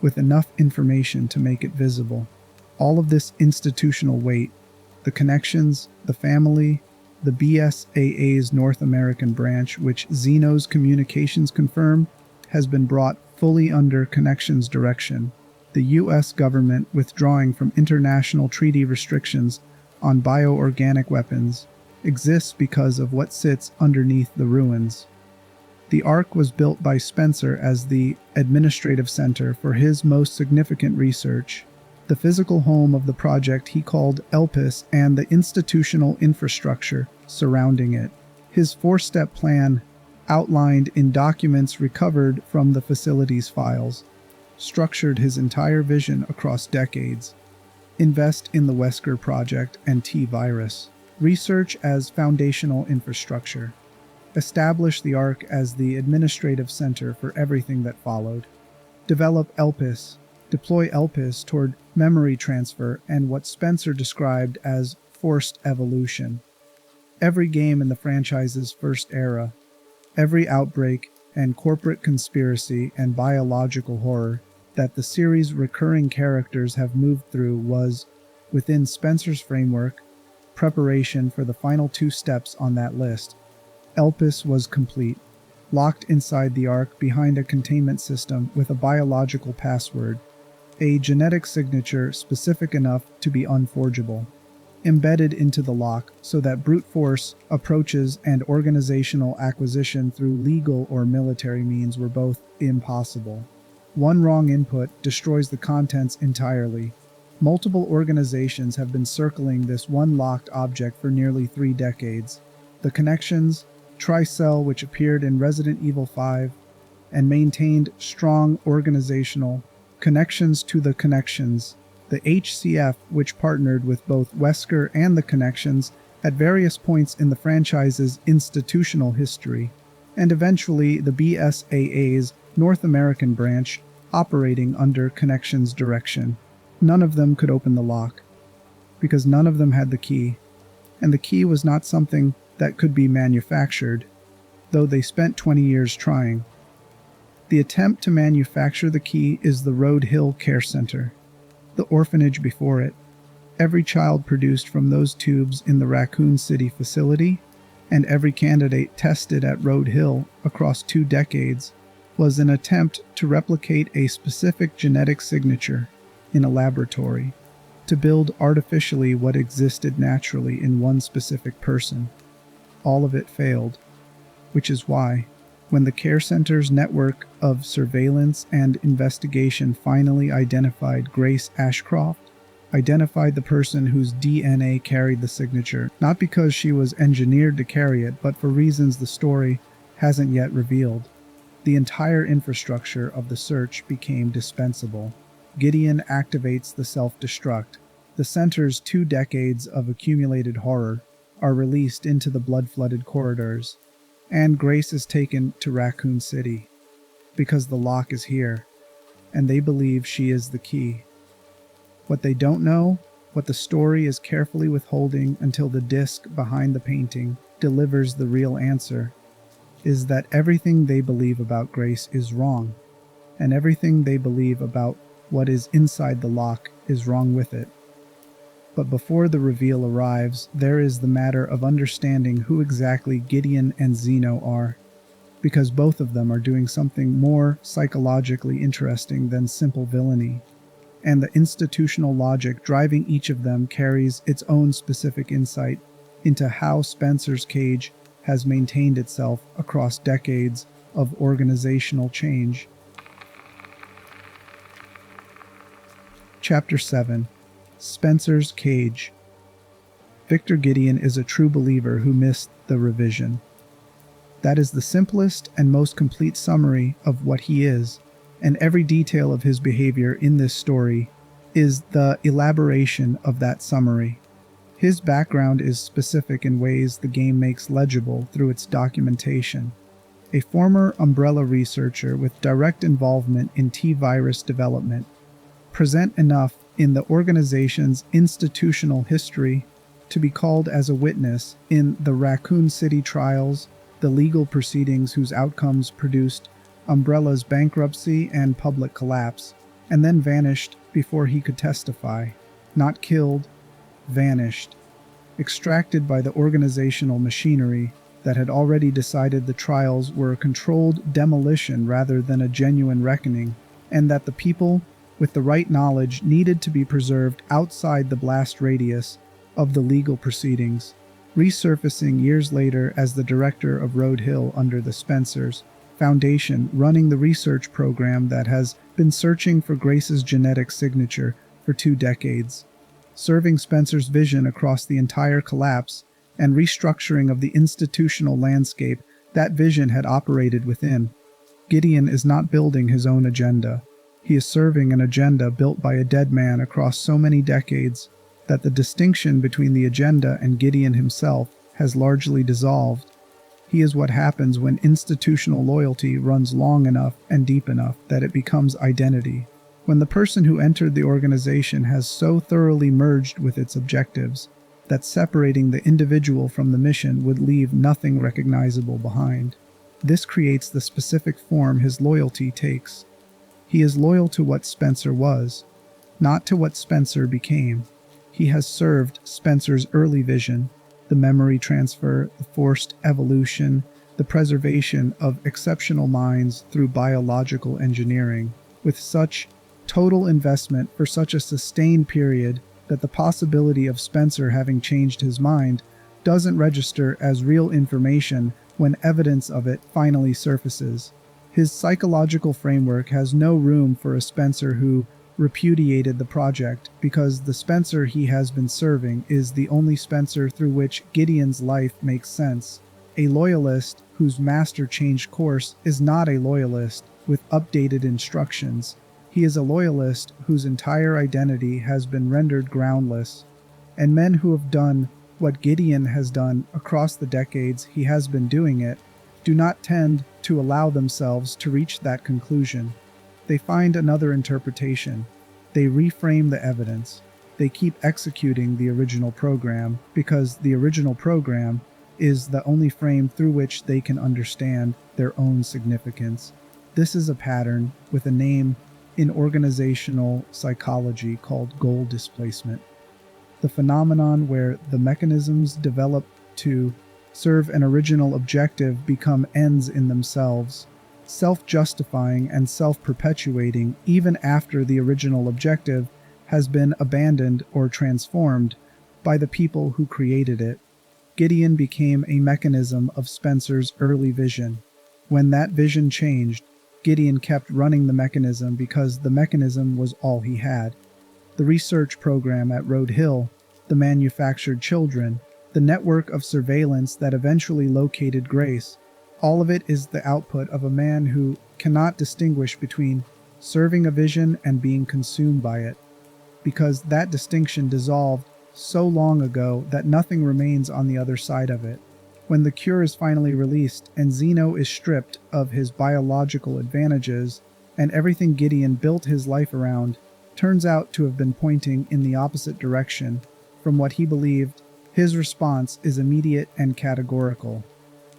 with enough information to make it visible. All of this institutional weight, the Connections, the Family, the BSAA's North American branch, which Xeno's communications confirm, has been brought fully under Connections' direction. the U.S. government withdrawing from international treaty restrictions on bioorganic weapons, exists because of what sits underneath the ruins. The Ark was built by Spencer as the administrative center for his most significant research, the physical home of the project he called Elpis, and the institutional infrastructure surrounding it. His four-step plan, outlined in documents recovered from the facility's files, structured his entire vision across decades. Invest in the Wesker Project and T-Virus. Research as foundational infrastructure. Establish the Ark as the administrative center for everything that followed. Develop Elpis. Deploy Elpis toward memory transfer and what Spencer described as forced evolution. Every game in the franchise's first era, every outbreak and corporate conspiracy and biological horror that the series' recurring characters have moved through was, within Spencer's framework, preparation for the final two steps on that list. Elpis was complete, locked inside the Ark behind a containment system with a biological password, a genetic signature specific enough to be unforgeable, embedded into the lock so that brute force approaches and organizational acquisition through legal or military means were both impossible. One wrong input destroys the contents entirely. Multiple organizations have been circling this one locked object for nearly 3 decades. The Connections, Tricell, which appeared in Resident Evil 5, and maintained strong organizational connections to the Connections. The HCF, which partnered with both Wesker and the Connections at various points in the franchise's institutional history, and eventually the BSAA's North American branch, operating under Connections' direction. None of them could open the lock, because none of them had the key, and the key was not something that could be manufactured, though they spent 20 years trying. The attempt to manufacture the key is the Road Hill Care Center, the orphanage before it. Every child produced from those tubes in the Raccoon City facility, and every candidate tested at Road Hill across 2 decades, was an attempt to replicate a specific genetic signature in a laboratory, to build artificially what existed naturally in one specific person. All of it failed, which is why, when the Care Center's network of surveillance and investigation finally identified Grace Ashcroft, identified the person whose DNA carried the signature, not because she was engineered to carry it, but for reasons the story hasn't yet revealed. The entire infrastructure of the search became dispensable. Gideon activates the self-destruct. The center's 2 decades of accumulated horror are released into the blood-flooded corridors, and Grace is taken to Raccoon City, because the lock is here, and they believe she is the key. What they don't know, what the story is carefully withholding until the disc behind the painting delivers the real answer, is that everything they believe about Grace is wrong, and everything they believe about what is inside the lock is wrong with it. But before the reveal arrives, there is the matter of understanding who exactly Gideon and Zeno are, because both of them are doing something more psychologically interesting than simple villainy, and the institutional logic driving each of them carries its own specific insight into how Spencer's cage has maintained itself across decades of organizational change. Chapter 7. Spencer's Cage. Victor Gideon is a true believer who missed the revision. That is the simplest and most complete summary of what he is, and every detail of his behavior in this story is the elaboration of that summary. His background is specific in ways the game makes legible through its documentation. A former Umbrella researcher with direct involvement in T-Virus development, present enough in the organization's institutional history to be called as a witness in the Raccoon City trials, the legal proceedings whose outcomes produced Umbrella's bankruptcy and public collapse, and then vanished before he could testify. Not killed, vanished, extracted by the organizational machinery that had already decided the trials were a controlled demolition rather than a genuine reckoning, and that the people with the right knowledge needed to be preserved outside the blast radius of the legal proceedings, resurfacing years later as the director of Road Hill under the Spencers Foundation, running the research program that has been searching for Grace's genetic signature for 2 decades, serving Spencer's vision across the entire collapse and restructuring of the institutional landscape that vision had operated within. Gideon is not building his own agenda. He is serving an agenda built by a dead man across so many decades that the distinction between the agenda and Gideon himself has largely dissolved. He is what happens when institutional loyalty runs long enough and deep enough that it becomes identity. When the person who entered the organization has so thoroughly merged with its objectives that separating the individual from the mission would leave nothing recognizable behind. This creates the specific form his loyalty takes. He is loyal to what Spencer was, not to what Spencer became. He has served Spencer's early vision, the memory transfer, the forced evolution, the preservation of exceptional minds through biological engineering, with such total investment for such a sustained period that the possibility of Spencer having changed his mind doesn't register as real information when evidence of it finally surfaces. His psychological framework has no room for a Spencer who repudiated the project, because the Spencer he has been serving is the only Spencer through which Gideon's life makes sense. A loyalist whose master changed course is not a loyalist with updated instructions. He is a loyalist whose entire identity has been rendered groundless. And men who have done what Gideon has done across the decades he has been doing it do not tend to allow themselves to reach that conclusion. They find another interpretation. They reframe the evidence. They keep executing the original program because the original program is the only frame through which they can understand their own significance. This is a pattern with a name in organizational psychology called goal displacement. The phenomenon where the mechanisms developed to serve an original objective become ends in themselves, self-justifying and self-perpetuating even after the original objective has been abandoned or transformed by the people who created it. Gideon became a mechanism of Spencer's early vision. When that vision changed, Gideon kept running the mechanism because the mechanism was all he had. The research program at Road Hill, the manufactured children, the network of surveillance that eventually located Grace, all of it is the output of a man who cannot distinguish between serving a vision and being consumed by it, because that distinction dissolved so long ago that nothing remains on the other side of it. When the cure is finally released and Zeno is stripped of his biological advantages, and everything Gideon built his life around turns out to have been pointing in the opposite direction from what he believed, his response is immediate and categorical.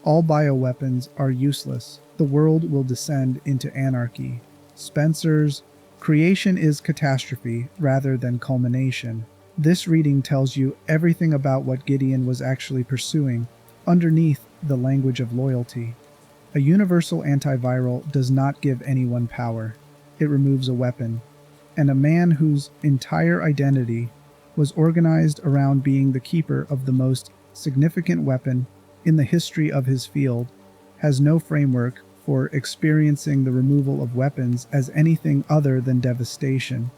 All bioweapons are useless. The world will descend into anarchy. Spencer's creation is catastrophe rather than culmination. This reading tells you everything about what Gideon was actually pursuing underneath the language of loyalty. A universal antiviral does not give anyone power. It removes a weapon. And a man whose entire identity was organized around being the keeper of the most significant weapon in the history of his field has no framework for experiencing the removal of weapons as anything other than devastation.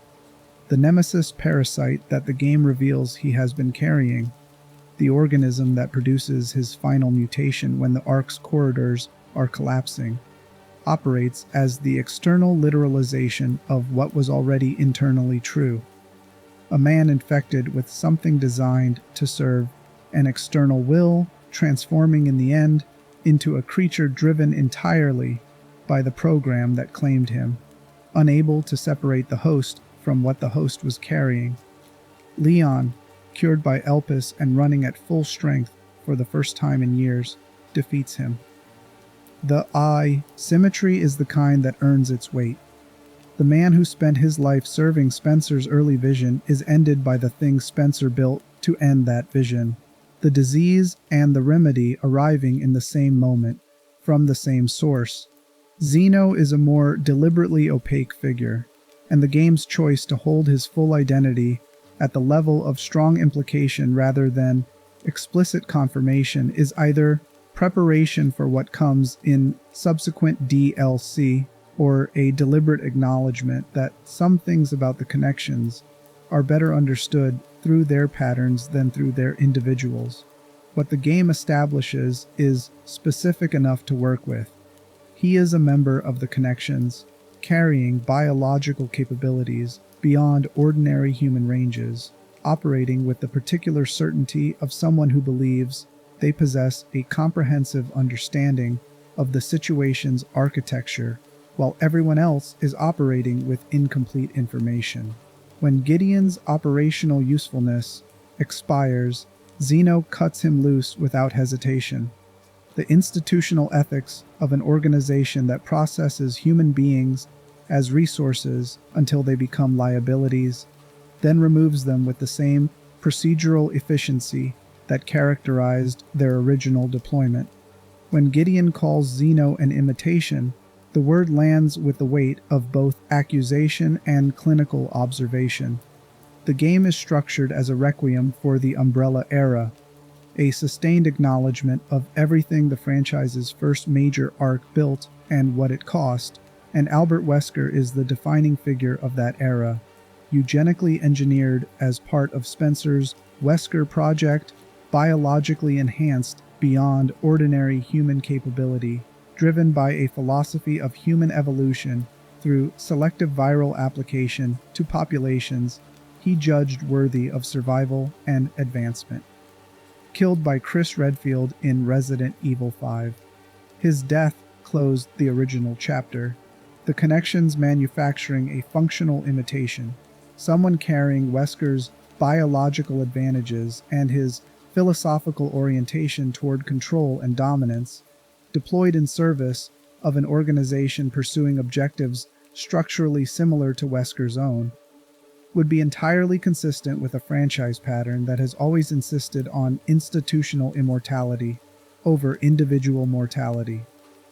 The nemesis parasite that the game reveals he has been carrying, the organism that produces his final mutation when the Ark's corridors are collapsing, operates as the external literalization of what was already internally true. A man infected with something designed to serve an external will, transforming in the end into a creature driven entirely by the program that claimed him, unable to separate the host from what the host was carrying. Leon, cured by Elpis and running at full strength for the first time in years, defeats him. The I symmetry is the kind that earns its weight. The man who spent his life serving Spencer's early vision is ended by the thing Spencer built to end that vision. The disease and the remedy arriving in the same moment, from the same source. Zeno is a more deliberately opaque figure. and the game's choice to hold his full identity at the level of strong implication rather than explicit confirmation is either preparation for what comes in subsequent DLC or a deliberate acknowledgement that some things about the connections are better understood through their patterns than through their individuals. What the game establishes is specific enough to work with. He is a member of the connections, carrying biological capabilities beyond ordinary human ranges, operating with the particular certainty of someone who believes they possess a comprehensive understanding of the situation's architecture, while everyone else is operating with incomplete information. When Gideon's operational usefulness expires, Zeno cuts him loose without hesitation. The institutional ethics of an organization that processes human beings as resources until they become liabilities, then removes them with the same procedural efficiency that characterized their original deployment. When Gideon calls Zeno an imitation, the word lands with the weight of both accusation and clinical observation. The game is structured as a requiem for the Umbrella era, a sustained acknowledgement of everything the franchise's first major arc built and what it cost, and Albert Wesker is the defining figure of that era. Eugenically engineered as part of Spencer's Wesker project, biologically enhanced beyond ordinary human capability, driven by a philosophy of human evolution through selective viral application to populations he judged worthy of survival and advancement. Killed by Chris Redfield in Resident Evil 5. His death closed the original chapter, the connections manufacturing a functional imitation, someone carrying Wesker's biological advantages and his philosophical orientation toward control and dominance, deployed in service of an organization pursuing objectives structurally similar to Wesker's own, would be entirely consistent with a franchise pattern that has always insisted on institutional immortality over individual mortality.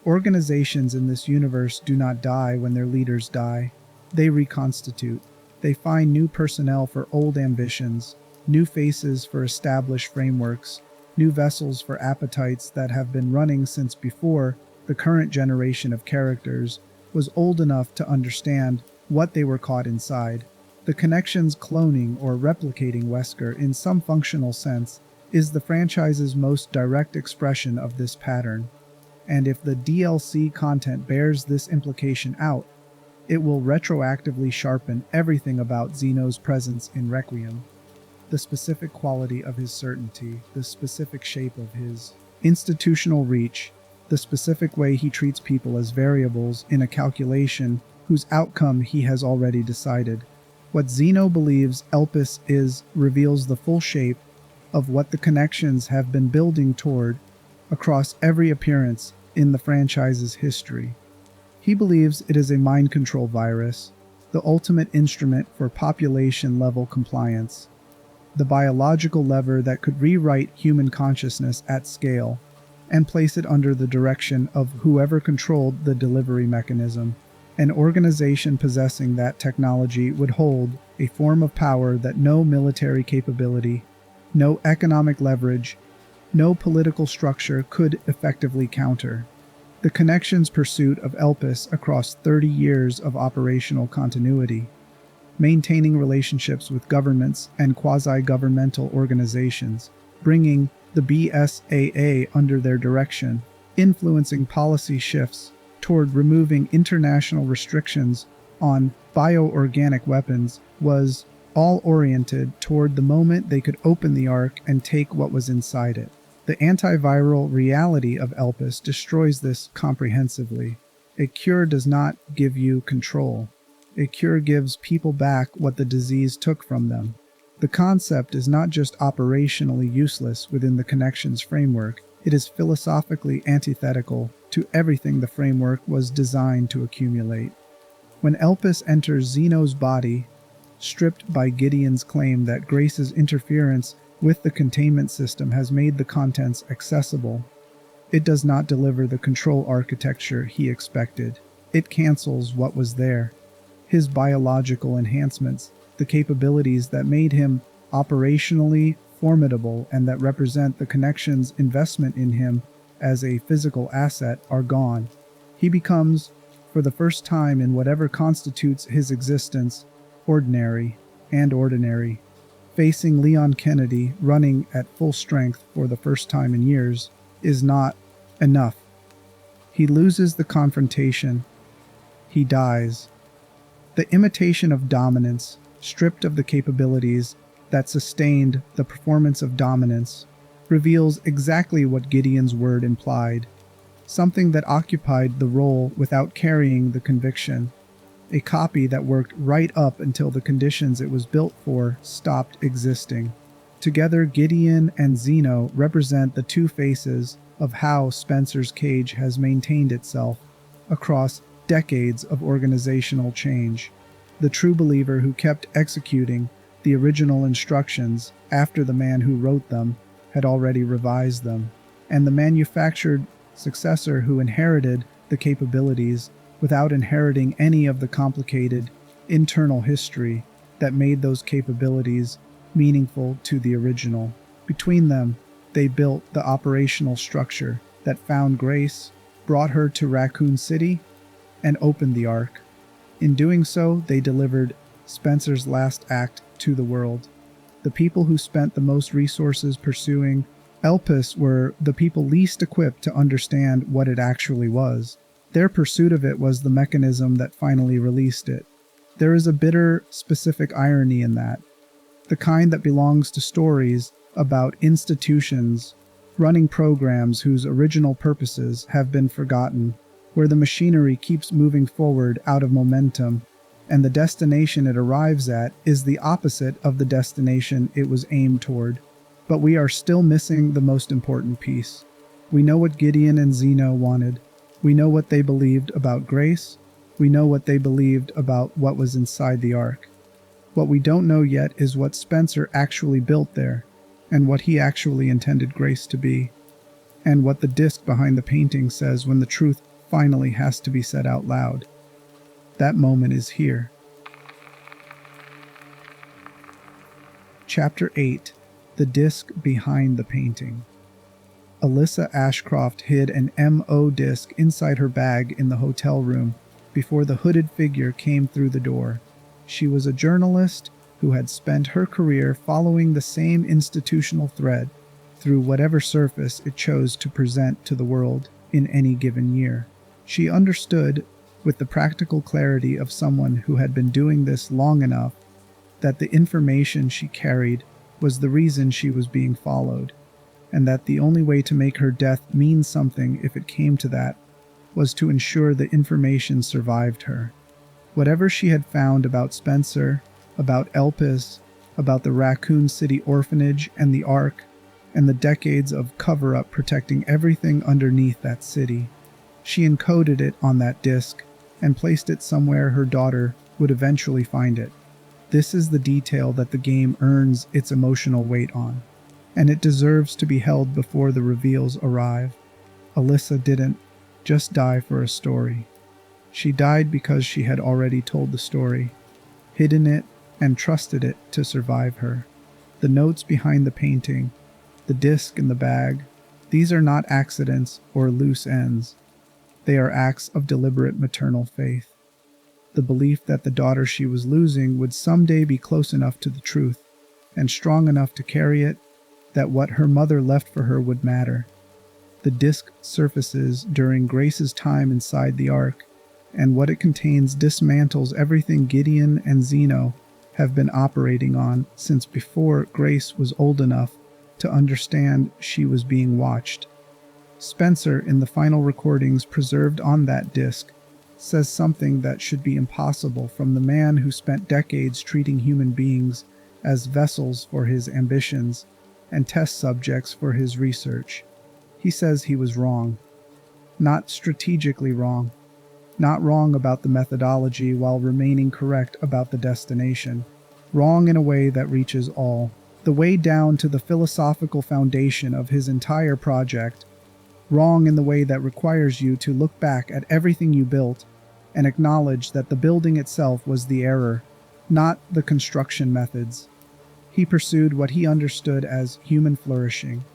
Organizations in this universe do not die when their leaders die. They reconstitute. They find new personnel for old ambitions, new faces for established frameworks, new vessels for appetites that have been running since before the current generation of characters was old enough to understand what they were caught inside. The connections cloning or replicating Wesker in some functional sense is the franchise's most direct expression of this pattern, and if the DLC content bears this implication out, it will retroactively sharpen everything about Zeno's presence in Requiem. The specific quality of his certainty, the specific shape of his institutional reach, the specific way he treats people as variables in a calculation whose outcome he has already decided. What Zeno believes Elpis is reveals the full shape of what the connections have been building toward across every appearance in the franchise's history. He believes it is a mind control virus, the ultimate instrument for population-level compliance, the biological lever that could rewrite human consciousness at scale and place it under the direction of whoever controlled the delivery mechanism. An organization possessing that technology would hold a form of power that no military capability, no economic leverage, no political structure could effectively counter. The connection's pursuit of Elpis across 30 years of operational continuity, maintaining relationships with governments and quasi-governmental organizations, bringing the BSAA under their direction, influencing policy shifts toward removing international restrictions on bioorganic weapons, was all oriented toward the moment they could open the Ark and take what was inside it. The antiviral reality of Elpis destroys this comprehensively. A cure does not give you control. A cure gives people back what the disease took from them. The concept is not just operationally useless within the connections framework, it is philosophically antithetical to everything the framework was designed to accumulate. When Elpis enters Zeno's body, stripped by Gideon's claim that Grace's interference with the containment system has made the contents accessible, it does not deliver the control architecture he expected. It cancels what was there. his biological enhancements, the capabilities that made him operationally formidable and that represent the connection's investment in him as a physical asset, are gone. He becomes, for the first time in whatever constitutes his existence, ordinary and ordinary. Facing Leon Kennedy running at full strength for the first time in years is not enough. He loses the confrontation. He dies. The imitation of dominance, stripped of the capabilities that sustained the performance of dominance, reveals exactly what Gideon's word implied, something that occupied the role without carrying the conviction, a copy that worked right up until the conditions it was built for stopped existing. Together, Gideon and Zeno represent the two faces of how Spencer's cage has maintained itself across decades of organizational change. The true believer who kept executing the original instructions after the man who wrote them had already revised them, and the manufactured successor who inherited the capabilities without inheriting any of the complicated internal history that made those capabilities meaningful to the original. Between them, they built the operational structure that found Grace, brought her to Raccoon City, and opened the Ark. In doing so, they delivered Spencer's last act to the world. The people who spent the most resources pursuing Elpis were the people least equipped to understand what it actually was. Their pursuit of it was the mechanism that finally released it. There is a bitter, specific irony in that, the kind that belongs to stories about institutions running programs whose original purposes have been forgotten, where the machinery keeps moving forward out of momentum, and the destination it arrives at is the opposite of the destination it was aimed toward. But we are still missing the most important piece. We know what Gideon and Zeno wanted. We know what they believed about Grace. We know what they believed about what was inside the Ark. What we don't know yet is what Spencer actually built there, and what he actually intended Grace to be, and what the disc behind the painting says when the truth finally has to be said out loud. That moment is here. Chapter 8. The Disc Behind the Painting. Alyssa Ashcroft hid an MO disc inside her bag in the hotel room before the hooded figure came through the door. She was a journalist who had spent her career following the same institutional thread through whatever surface it chose to present to the world in any given year. She understood, with the practical clarity of someone who had been doing this long enough, that the information she carried was the reason she was being followed, and that the only way to make her death mean something, if it came to that, was to ensure the information survived her. Whatever she had found about Spencer, about Elpis, about the Raccoon City orphanage and the Ark, and the decades of cover-up protecting everything underneath that city, she encoded it on that disk and placed it somewhere her daughter would eventually find it. This is the detail that the game earns its emotional weight on, and it deserves to be held before the reveals arrive. Alyssa didn't just die for a story. She died because she had already told the story, hidden it, and trusted it to survive her. The notes behind the painting, the disc in the bag, these are not accidents or loose ends. They are acts of deliberate maternal faith. The belief that the daughter she was losing would someday be close enough to the truth and strong enough to carry it, that what her mother left for her would matter. The disc surfaces during Grace's time inside the Ark, and what it contains dismantles everything Gideon and Zeno have been operating on since before Grace was old enough to understand she was being watched. Spencer, in the final recordings preserved on that disc, says something that should be impossible from the man who spent decades treating human beings as vessels for his ambitions and test subjects for his research. He says he was wrong. Not strategically wrong. Not wrong about the methodology while remaining correct about the destination. Wrong in a way that reaches all. The way down to the philosophical foundation of his entire project. Wrong in the way that requires you to look back at everything you built and acknowledged that the building itself was the error, not the construction methods. He pursued what he understood as human flourishing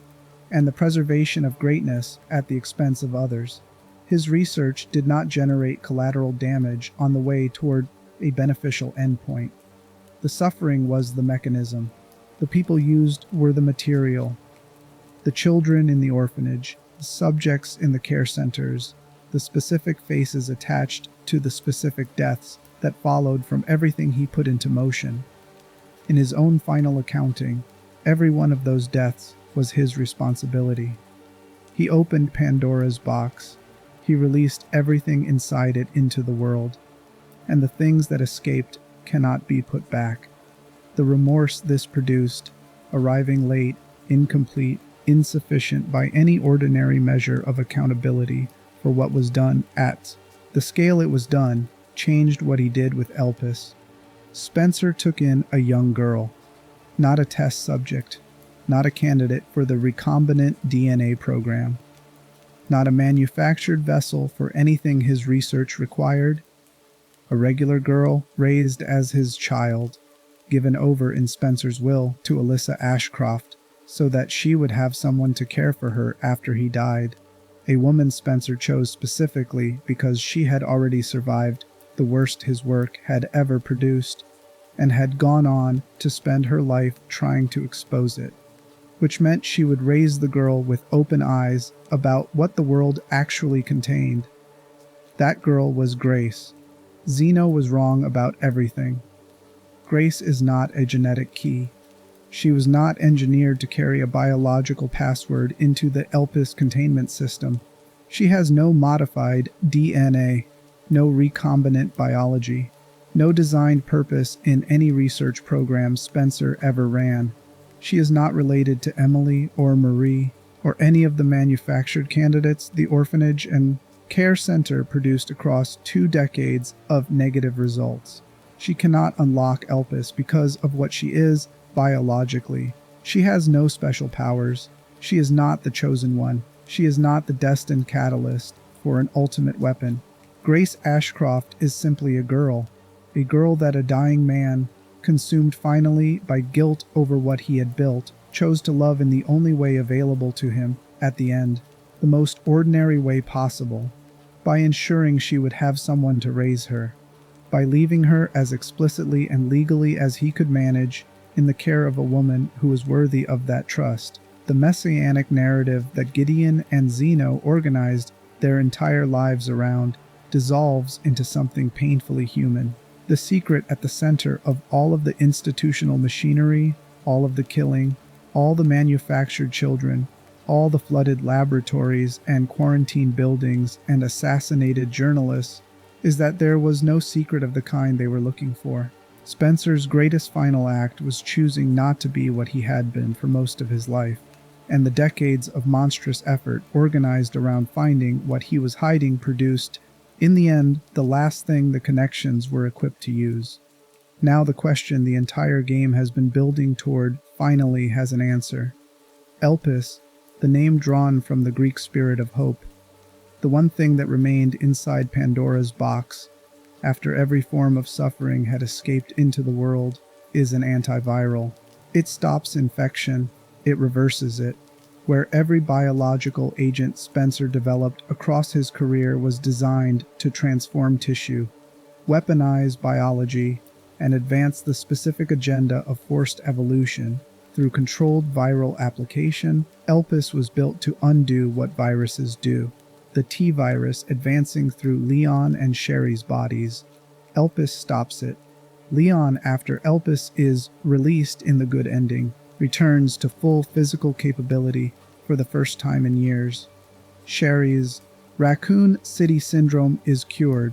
and the preservation of greatness at the expense of others. His research did not generate collateral damage on the way toward a beneficial endpoint. The suffering was the mechanism. The people used were the material. The children in the orphanage, the subjects in the care centers, the specific faces attached to the specific deaths that followed from everything he put into motion. In his own final accounting, every one of those deaths was his responsibility. He opened Pandora's box. He released everything inside it into the world, and the things that escaped cannot be put back. The remorse this produced, arriving late, incomplete, insufficient by any ordinary measure of accountability for what was done at the scale it was done, changed what he did with Elpis. Spencer took in a young girl, not a test subject, not a candidate for the recombinant DNA program, not a manufactured vessel for anything his research required. A regular girl raised as his child, given over in Spencer's will to Alyssa Ashcroft so that she would have someone to care for her after he died. A woman Spencer chose specifically because she had already survived the worst his work had ever produced and had gone on to spend her life trying to expose it, which meant she would raise the girl with open eyes about what the world actually contained. That girl was Grace. Zeno was wrong about everything. Grace is not a genetic key. She was not engineered to carry a biological password into the Elpis containment system. She has no modified DNA, no recombinant biology, no designed purpose in any research program Spencer ever ran. She is not related to Emily or Marie or any of the manufactured candidates the orphanage and care center produced across 2 decades of negative results. She cannot unlock Elpis because of what she is biologically. She has no special powers. She is not the chosen one. She is not the destined catalyst for an ultimate weapon. Grace Ashcroft is simply a girl that a dying man, consumed finally by guilt over what he had built, chose to love in the only way available to him at the end, the most ordinary way possible, by ensuring she would have someone to raise her, by leaving her as explicitly and legally as he could manage in the care of a woman who was worthy of that trust. The messianic narrative that Gideon and Zeno organized their entire lives around dissolves into something painfully human. The secret at the center of all of the institutional machinery, all of the killing, all the manufactured children, all the flooded laboratories and quarantine buildings and assassinated journalists, is that there was no secret of the kind they were looking for. Spencer's greatest final act was choosing not to be what he had been for most of his life, and the decades of monstrous effort organized around finding what he was hiding produced, in the end, the last thing the connections were equipped to use. Now the question the entire game has been building toward finally has an answer. Elpis, the name drawn from the Greek spirit of hope, the one thing that remained inside Pandora's box after every form of suffering had escaped into the world, is an antiviral. It stops infection, it reverses it. Where every biological agent Spencer developed across his career was designed to transform tissue, weaponize biology, and advance the specific agenda of forced evolution through controlled viral application, Elpis was built to undo what viruses do. The T-virus advancing through Leon and Sherry's bodies. Elpis stops it. Leon, after Elpis is released in the good ending, returns to full physical capability for the first time in years. Sherry's Raccoon City Syndrome is cured.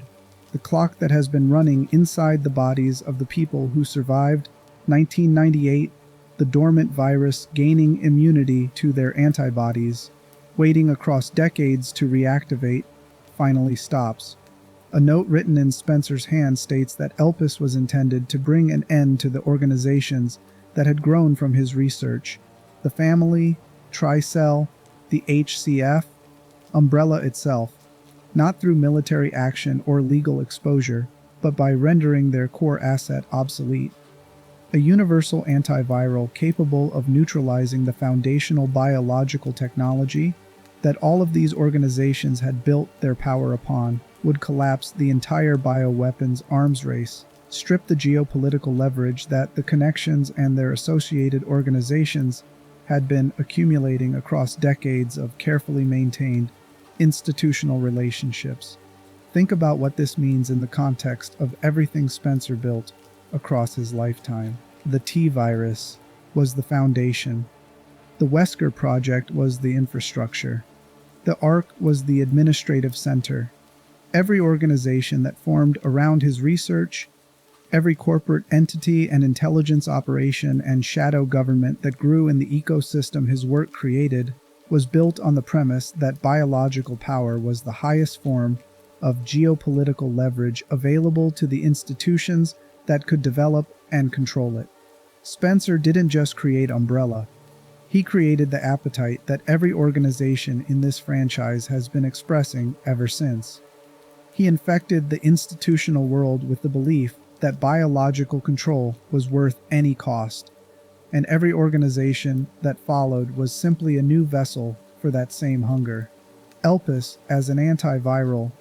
The clock that has been running inside the bodies of the people who survived 1998, the dormant virus gaining immunity to their antibodies, waiting across decades to reactivate, finally stops. A note written in Spencer's hand states that Elpis was intended to bring an end to the organizations that had grown from his research: the family, Tricell, the HCF, Umbrella itself. not through military action or legal exposure, but by rendering their core asset obsolete. A universal antiviral capable of neutralizing the foundational biological technology that all of these organizations had built their power upon would collapse the entire bioweapons arms race, strip the geopolitical leverage that the connections and their associated organizations had been accumulating across decades of carefully maintained institutional relationships. Think about what this means in the context of everything Spencer built across his lifetime. The T-virus was the foundation. The Wesker project was the infrastructure. The Ark was the administrative center. Every organization that formed around his research, every corporate entity and intelligence operation and shadow government that grew in the ecosystem his work created was built on the premise that biological power was the highest form of geopolitical leverage available to the institutions that could develop and control it. Spencer didn't just create Umbrella. He created the appetite that every organization in this franchise has been expressing ever since. He infected the institutional world with the belief that biological control was worth any cost, and every organization that followed was simply a new vessel for that same hunger. Elpis, as an antiviral,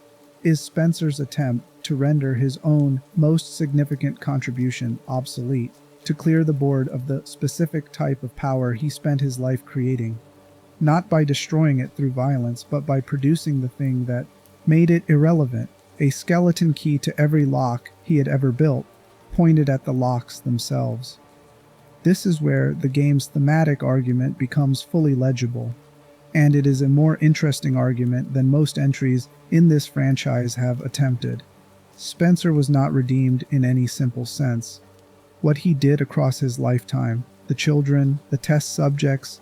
is Spencer's attempt to render his own most significant contribution obsolete, to clear the board of the specific type of power he spent his life creating, not by destroying it through violence, but by producing the thing that made it irrelevant, a skeleton key to every lock he had ever built, pointed at the locks themselves. This is where the game's thematic argument becomes fully legible, and it is a more interesting argument than most entries in this franchise have attempted. Spencer was not redeemed in any simple sense. What he did across his lifetime, the children, the test subjects,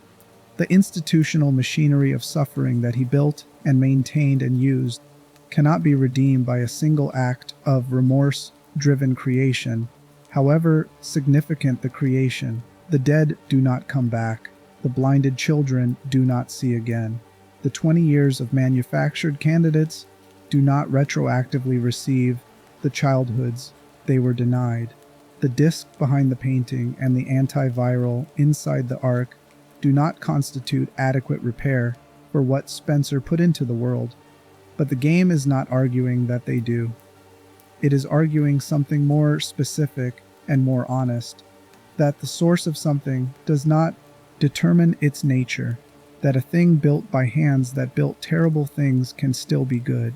the institutional machinery of suffering that he built and maintained and used, cannot be redeemed by a single act of remorse-driven creation. However significant the creation, the dead do not come back, the blinded children do not see again. The 20 years of manufactured candidates do not retroactively receive the childhoods they were denied. The disc behind the painting and the antiviral inside the Ark do not constitute adequate repair for what Spencer put into the world, but the game is not arguing that they do. It is arguing something more specific and more honest, that the source of something does not determine its nature, that a thing built by hands that built terrible things can still be good,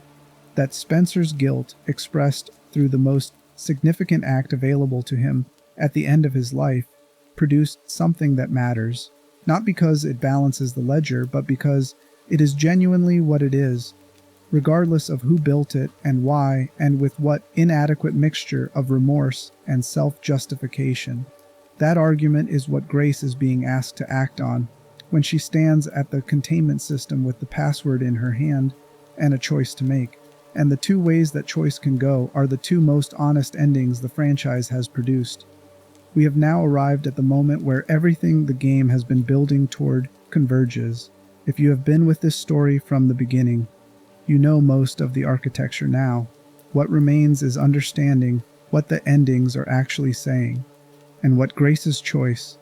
that Spencer's guilt, expressed through the most significant act available to him at the end of his life, produced something that matters, not because it balances the ledger, but because it is genuinely what it is, regardless of who built it and why, and with what inadequate mixture of remorse and self-justification. That argument is what Grace is being asked to act on when she stands at the containment system with the password in her hand and a choice to make. And the two ways that choice can go are the two most honest endings the franchise has produced. We have now arrived at the moment where everything the game has been building toward converges. If you have been with this story from the beginning, you know most of the architecture now. What remains is understanding what the endings are actually saying, and what Grace's choice,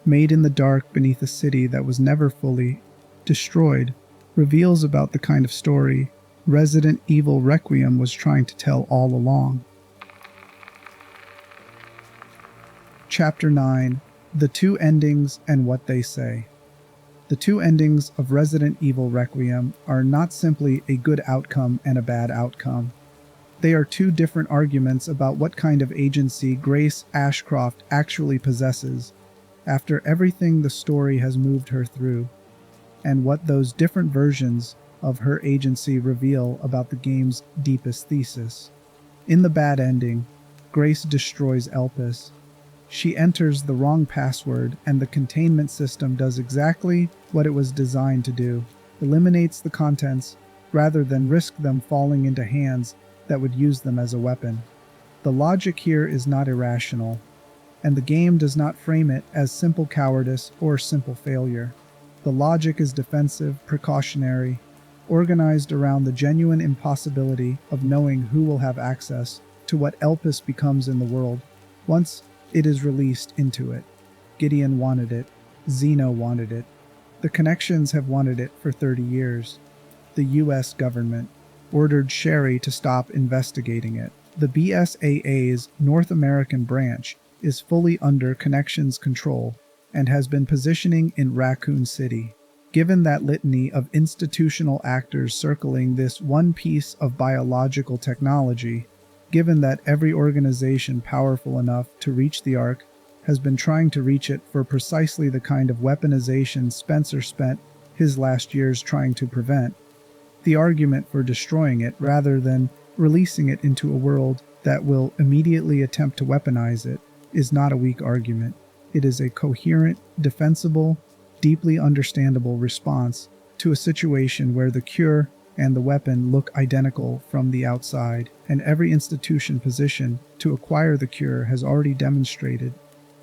made in the dark beneath a city that was never fully destroyed, reveals about the kind of story Resident Evil Requiem was trying to tell all along. Chapter 9: The Two Endings and What They Say. The two endings of Resident Evil Requiem are not simply a good outcome and a bad outcome. They are two different arguments about what kind of agency Grace Ashcroft actually possesses after everything the story has moved her through, and what those different versions of her agency reveal about the game's deepest thesis. In the bad ending, Grace destroys Elpis. She enters the wrong password, and the containment system does exactly what it was designed to do: eliminates the contents rather than risk them falling into hands that would use them as a weapon. The logic here is not irrational, and the game does not frame it as simple cowardice or simple failure. The logic is defensive, precautionary. organized around the genuine impossibility of knowing who will have access to what Elpis becomes in the world once it is released into it. Gideon wanted it. Zeno wanted it. The connections have wanted it for 30 years. The US government ordered Sherry to stop investigating it. The BSAA's North American branch is fully under Connections control and has been positioning in Raccoon City. Given that litany of institutional actors circling this one piece of biological technology, given that every organization powerful enough to reach the Ark has been trying to reach it for precisely the kind of weaponization Spencer spent his last years trying to prevent, the argument for destroying it rather than releasing it into a world that will immediately attempt to weaponize it is not a weak argument. It is a coherent, defensible, deeply understandable response to a situation where the cure and the weapon look identical from the outside, and every institution positioned to acquire the cure has already demonstrated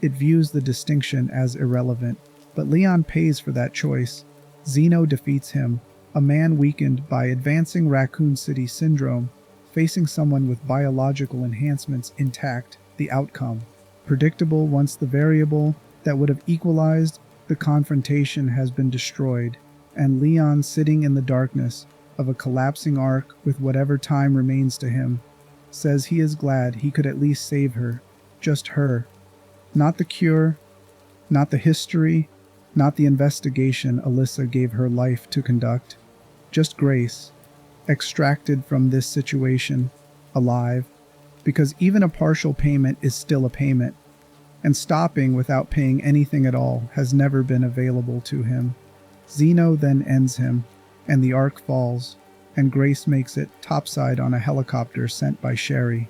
it views the distinction as irrelevant. But Leon pays for that choice. Zeno defeats him, a man weakened by advancing Raccoon City syndrome, facing someone with biological enhancements intact, the outcome. Predictable once the variable that would have equalized the confrontation has been destroyed, and Leon sitting in the darkness of a collapsing Ark with whatever time remains to him, says he is glad he could at least save her, just her. Not the cure, not the history, not the investigation Alyssa gave her life to conduct. Just Grace, extracted from this situation, alive, because even a partial payment is still a payment, and stopping without paying anything at all has never been available to him. Zeno then ends him, and the Ark falls, and Grace makes it topside on a helicopter sent by Sherry.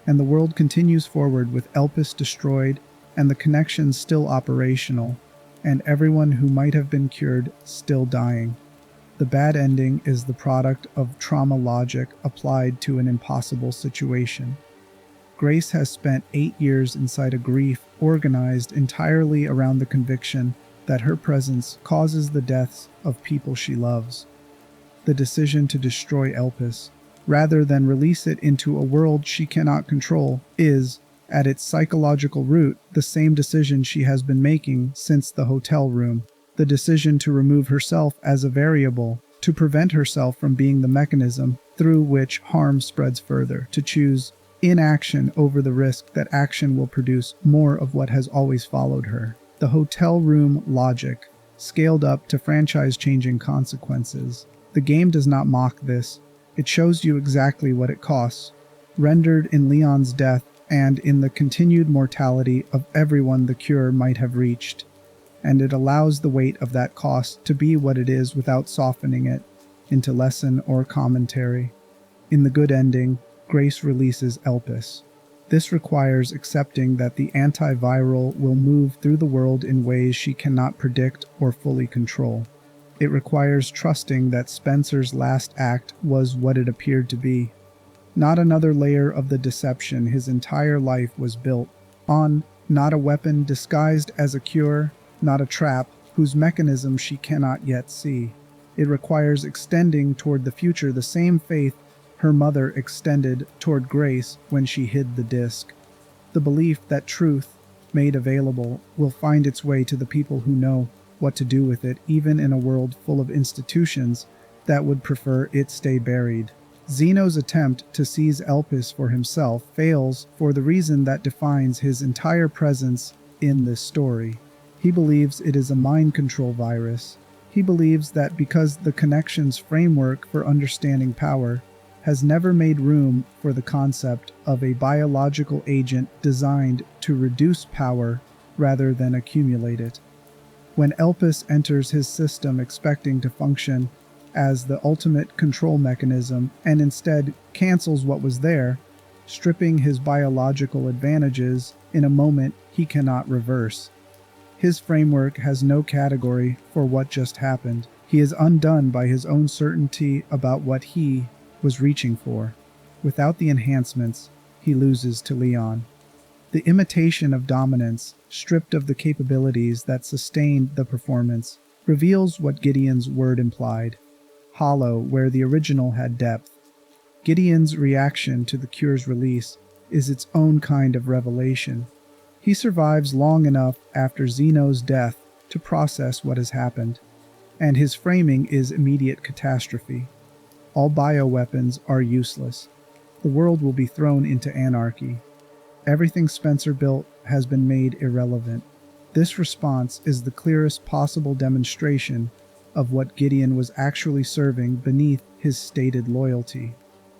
And the world continues forward with Elpis destroyed and the connections still operational, and everyone who might have been cured still dying. The bad ending is the product of trauma logic applied to an impossible situation. Grace has spent 8 years inside a grief organized entirely around the conviction that her presence causes the deaths of people she loves. The decision to destroy Elpis, rather than release it into a world she cannot control, is, at its psychological root, the same decision she has been making since the hotel room. The decision to remove herself as a variable, to prevent herself from being the mechanism through which harm spreads further, to choose inaction over the risk that action will produce more of what has always followed her. The hotel room logic, scaled up to franchise-changing consequences. The game does not mock this. It shows you exactly what it costs, rendered in Leon's death and in the continued mortality of everyone the cure might have reached. And it allows the weight of that cost to be what it is without softening it into lesson or commentary. In the good ending, Grace releases Elpis. This requires accepting that the antiviral will move through the world in ways she cannot predict or fully control. It requires trusting that Spencer's last act was what it appeared to be. Not another layer of the deception his entire life was built on, not a weapon disguised as a cure, not a trap whose mechanism she cannot yet see. It requires extending toward the future the same faith her mother extended toward Grace when she hid the disc. The belief that truth, made available, will find its way to the people who know what to do with it, even in a world full of institutions that would prefer it stay buried. Zeno's attempt to seize Elpis for himself fails for the reason that defines his entire presence in this story. He believes it is a mind control virus. He believes that because the connections framework for understanding power has never made room for the concept of a biological agent designed to reduce power rather than accumulate it. When Elpis enters his system expecting to function as the ultimate control mechanism and instead cancels what was there, stripping his biological advantages in a moment he cannot reverse. His framework has no category for what just happened. He is undone by his own certainty about what he was reaching for. Without the enhancements, he loses to Leon. The imitation of dominance, stripped of the capabilities that sustained the performance, reveals what Gideon's word implied. hollow where the original had depth. Gideon's reaction to the cure's release is its own kind of revelation. He survives long enough after Zeno's death to process what has happened, and his framing is immediate catastrophe. All bioweapons are useless. The world will be thrown into anarchy. Everything Spencer built has been made irrelevant. This response is the clearest possible demonstration of what Gideon was actually serving beneath his stated loyalty.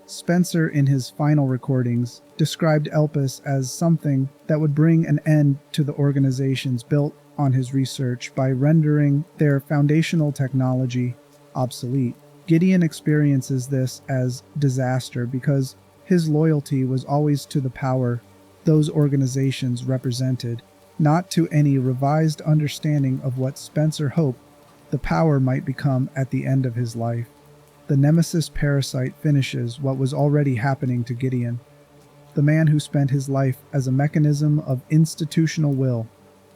Spencer, in his final recordings, described Elpis as something that would bring an end to the organizations built on his research by rendering their foundational technology obsolete. Gideon experiences this as disaster because his loyalty was always to the power those organizations represented, not to any revised understanding of what Spencer hoped the power might become at the end of his life. The Nemesis parasite finishes what was already happening to Gideon, the man who spent his life as a mechanism of institutional will,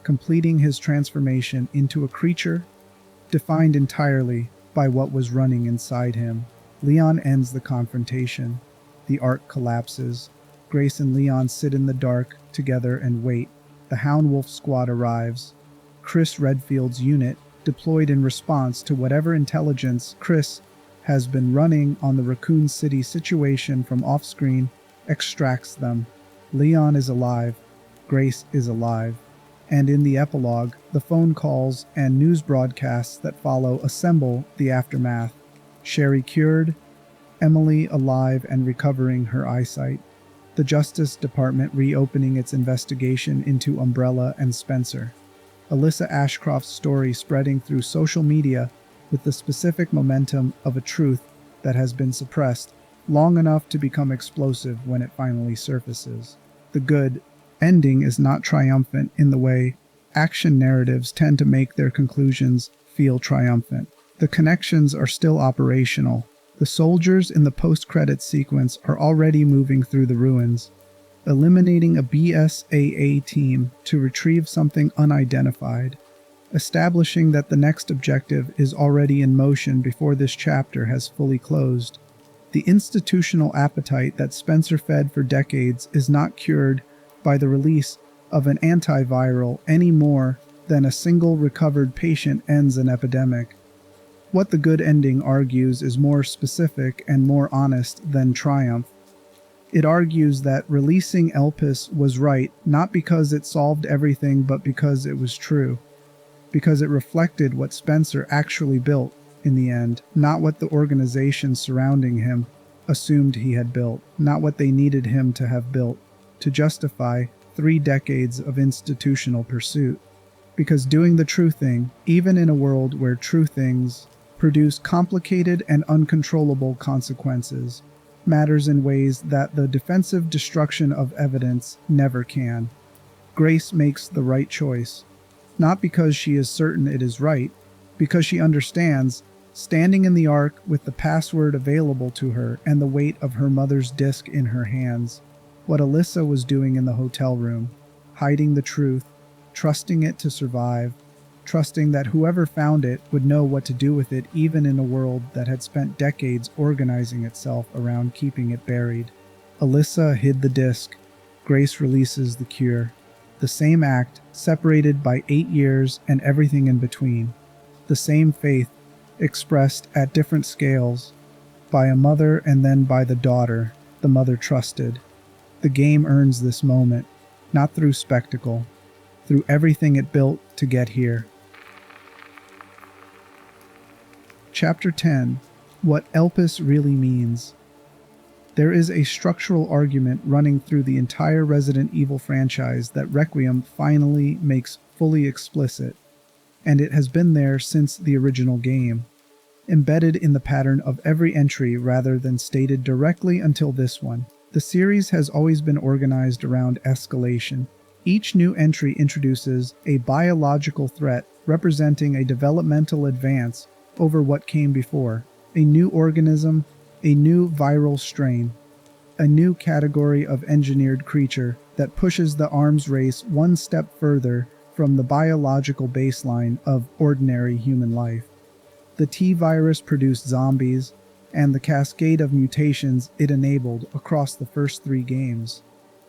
completing his transformation into a creature defined entirely by what was running inside him. Leon ends the confrontation. The arc collapses. Grace and Leon sit in the dark together and wait. The Hound Wolf squad arrives. Chris Redfield's unit, deployed in response to whatever intelligence Chris has been running on the Raccoon City situation from off-screen, extracts them. Leon is alive. Grace is alive. And in the epilogue, the phone calls and news broadcasts that follow assemble the aftermath. Sherry cured, Emily alive and recovering her eyesight. The Justice Department reopening its investigation into Umbrella and Spencer. Alyssa Ashcroft's story spreading through social media with the specific momentum of a truth that has been suppressed long enough to become explosive when it finally surfaces. The good ending is not triumphant in the way action narratives tend to make their conclusions feel triumphant. The connections are still operational. The soldiers in the post-credits sequence are already moving through the ruins, eliminating a BSAA team to retrieve something unidentified, establishing that the next objective is already in motion before this chapter has fully closed. The institutional appetite that Spencer fed for decades is not cured by the release of an antiviral any more than a single recovered patient ends an epidemic. What the good ending argues is more specific and more honest than triumph. It argues that releasing Elpis was right, not because it solved everything, but because it was true. Because it reflected what Spencer actually built in the end, not what the organizations surrounding him assumed he had built, not what they needed him to have built to justify 3 decades of institutional pursuit. Because doing the true thing, even in a world where true things produce complicated and uncontrollable consequences, matters in ways that the defensive destruction of evidence never can. Grace makes the right choice, not because she is certain it is right, because she understands, standing in the Ark with the password available to her and the weight of her mother's disk in her hands, what Alyssa was doing in the hotel room, hiding the truth, trusting it to survive, trusting that whoever found it would know what to do with it even in a world that had spent decades organizing itself around keeping it buried. Alyssa hid the disk. Grace releases the cure. The same act, separated by 8 years and everything in between. The same faith, expressed at different scales, by a mother and then by the daughter the mother trusted. The game earns this moment, not through spectacle, through everything it built to get here. Chapter 10. What Elpis really means. There is a structural argument running through the entire Resident Evil franchise that Requiem finally makes fully explicit, and it has been there since the original game, embedded in the pattern of every entry rather than stated directly until this one. The series has always been organized around escalation. Each new entry introduces a biological threat representing a developmental advance over what came before, a new organism, a new viral strain, a new category of engineered creature that pushes the arms race one step further from the biological baseline of ordinary human life. The T virus produced zombies, and the cascade of mutations it enabled across the first 3 games.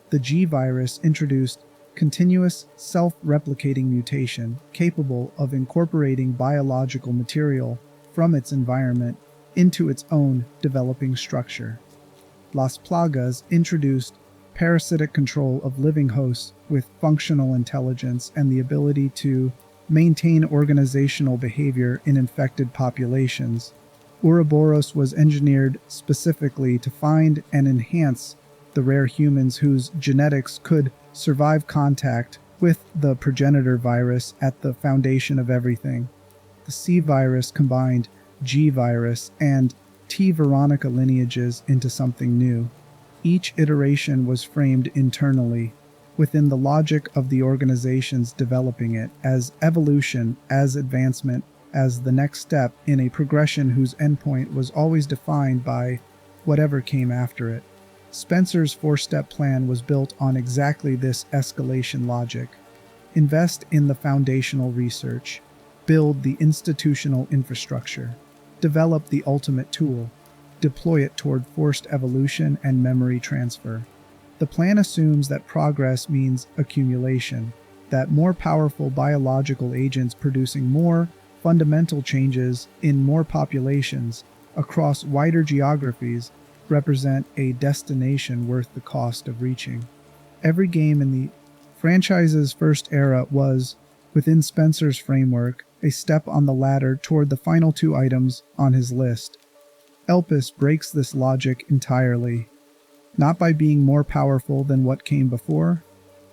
The G virus introduced continuous self-replicating mutation capable of incorporating biological material from its environment into its own developing structure. Las Plagas introduced parasitic control of living hosts with functional intelligence and the ability to maintain organizational behavior in infected populations. Ouroboros was engineered specifically to find and enhance the rare humans whose genetics could survive contact with the progenitor virus at the foundation of everything. The C virus combined G virus and T Veronica lineages into something new. Each iteration was framed internally, within the logic of the organizations developing it, as evolution, as advancement, as the next step in a progression whose endpoint was always defined by whatever came after it. Spencer's 4-step plan was built on exactly this escalation logic. Invest in the foundational research, build the institutional infrastructure, develop the ultimate tool, deploy it toward forced evolution and memory transfer. The plan assumes that progress means accumulation, that more powerful biological agents producing more fundamental changes in more populations across wider geographies represent a destination worth the cost of reaching. Every game in the franchise's first era was, within Spencer's framework, a step on the ladder toward the final 2 items on his list. Elpis breaks this logic entirely, not by being more powerful than what came before,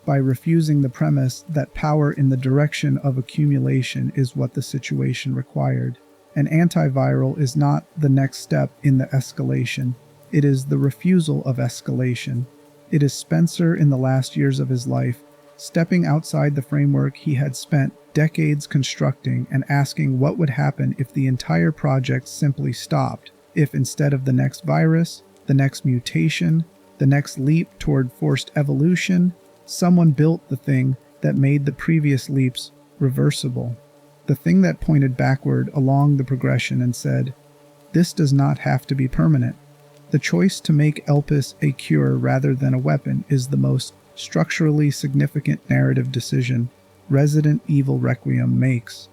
by refusing the premise that power in the direction of accumulation is what the situation required. An antiviral is not the next step in the escalation. It is the refusal of escalation. It is Spencer in the last years of his life, stepping outside the framework he had spent decades constructing and asking what would happen if the entire project simply stopped, if instead of the next virus, the next mutation, the next leap toward forced evolution, someone built the thing that made the previous leaps reversible. The thing that pointed backward along the progression and said, this does not have to be permanent. The choice to make Elpis a cure rather than a weapon is the most structurally significant narrative decision Resident Evil Requiem makes,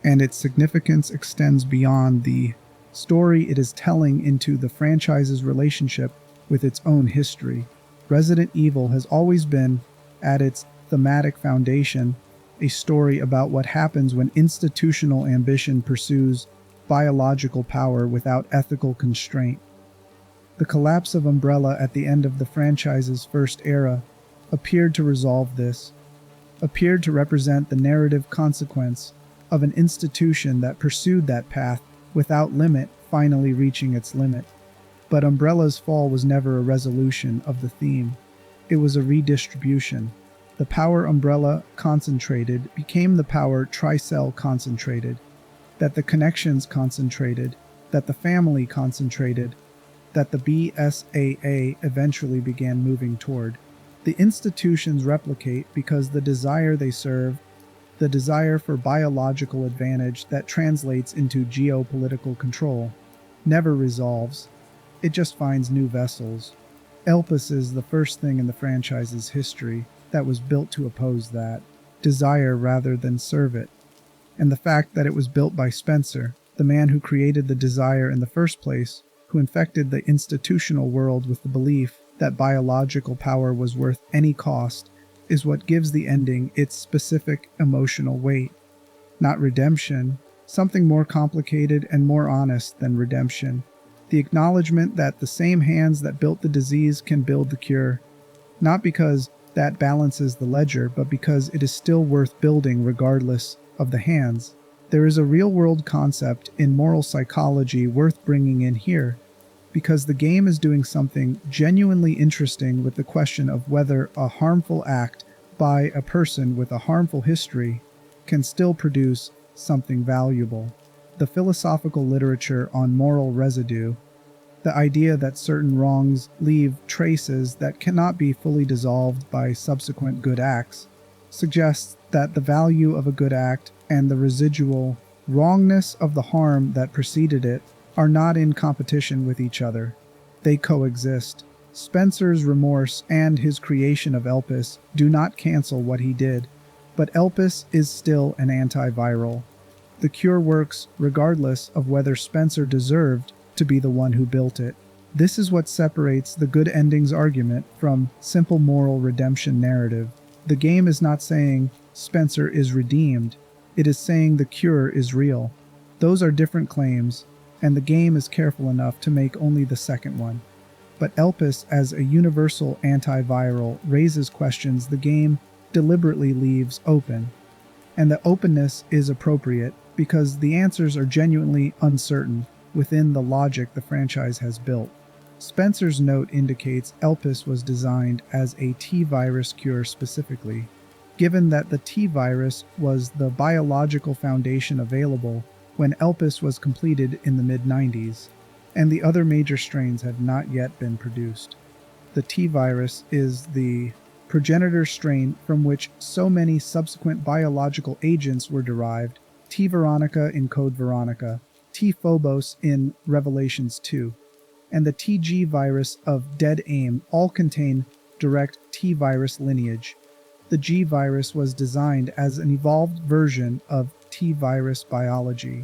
and its significance extends beyond the story it is telling into the franchise's relationship with its own history. Resident Evil has always been, at its thematic foundation, a story about what happens when institutional ambition pursues biological power without ethical constraint. The collapse of Umbrella at the end of the franchise's first era appeared to resolve this, appeared to represent the narrative consequence of an institution that pursued that path without limit finally reaching its limit. But Umbrella's fall was never a resolution of the theme. It was a redistribution. The power Umbrella concentrated became the power Tricell concentrated, that the connections concentrated, that the family concentrated, that the BSAA eventually began moving toward. The institutions replicate because the desire they serve, the desire for biological advantage that translates into geopolitical control, never resolves. It just finds new vessels. Elpis is the first thing in the franchise's history that was built to oppose that, desire rather than serve it. And the fact that it was built by Spencer, the man who created the desire in the first place, who infected the institutional world with the belief that biological power was worth any cost, is what gives the ending its specific emotional weight. Not redemption, something more complicated and more honest than redemption. The acknowledgement that the same hands that built the disease can build the cure, not because that balances the ledger, but because it is still worth building regardless of the hands. There is a real-world concept in moral psychology worth bringing in here, because the game is doing something genuinely interesting with the question of whether a harmful act by a person with a harmful history can still produce something valuable. The philosophical literature on moral residue, the idea that certain wrongs leave traces that cannot be fully dissolved by subsequent good acts, suggests that the value of a good act and the residual wrongness of the harm that preceded it are not in competition with each other. They coexist. Spencer's remorse and his creation of Elpis do not cancel what he did, but Elpis is still an antiviral. The cure works regardless of whether Spencer deserved to be the one who built it. This is what separates the good endings argument from simple moral redemption narrative. The game is not saying Spencer is redeemed, it is saying the cure is real. Those are different claims, and the game is careful enough to make only the second one. But Elpis as a universal antiviral raises questions the game deliberately leaves open. And the openness is appropriate because the answers are genuinely uncertain within the logic the franchise has built. Spencer's note indicates Elpis was designed as a T-virus cure specifically. Given that the T-virus was the biological foundation available when Elpis was completed in the mid-90s, and the other major strains had not yet been produced. The T-virus is the progenitor strain from which so many subsequent biological agents were derived: T. Veronica in Code Veronica, T. Phobos in Revelations 2, and the TG virus of Dead Aim all contain direct T-virus lineage. The G virus was designed as an evolved version of T-virus biology.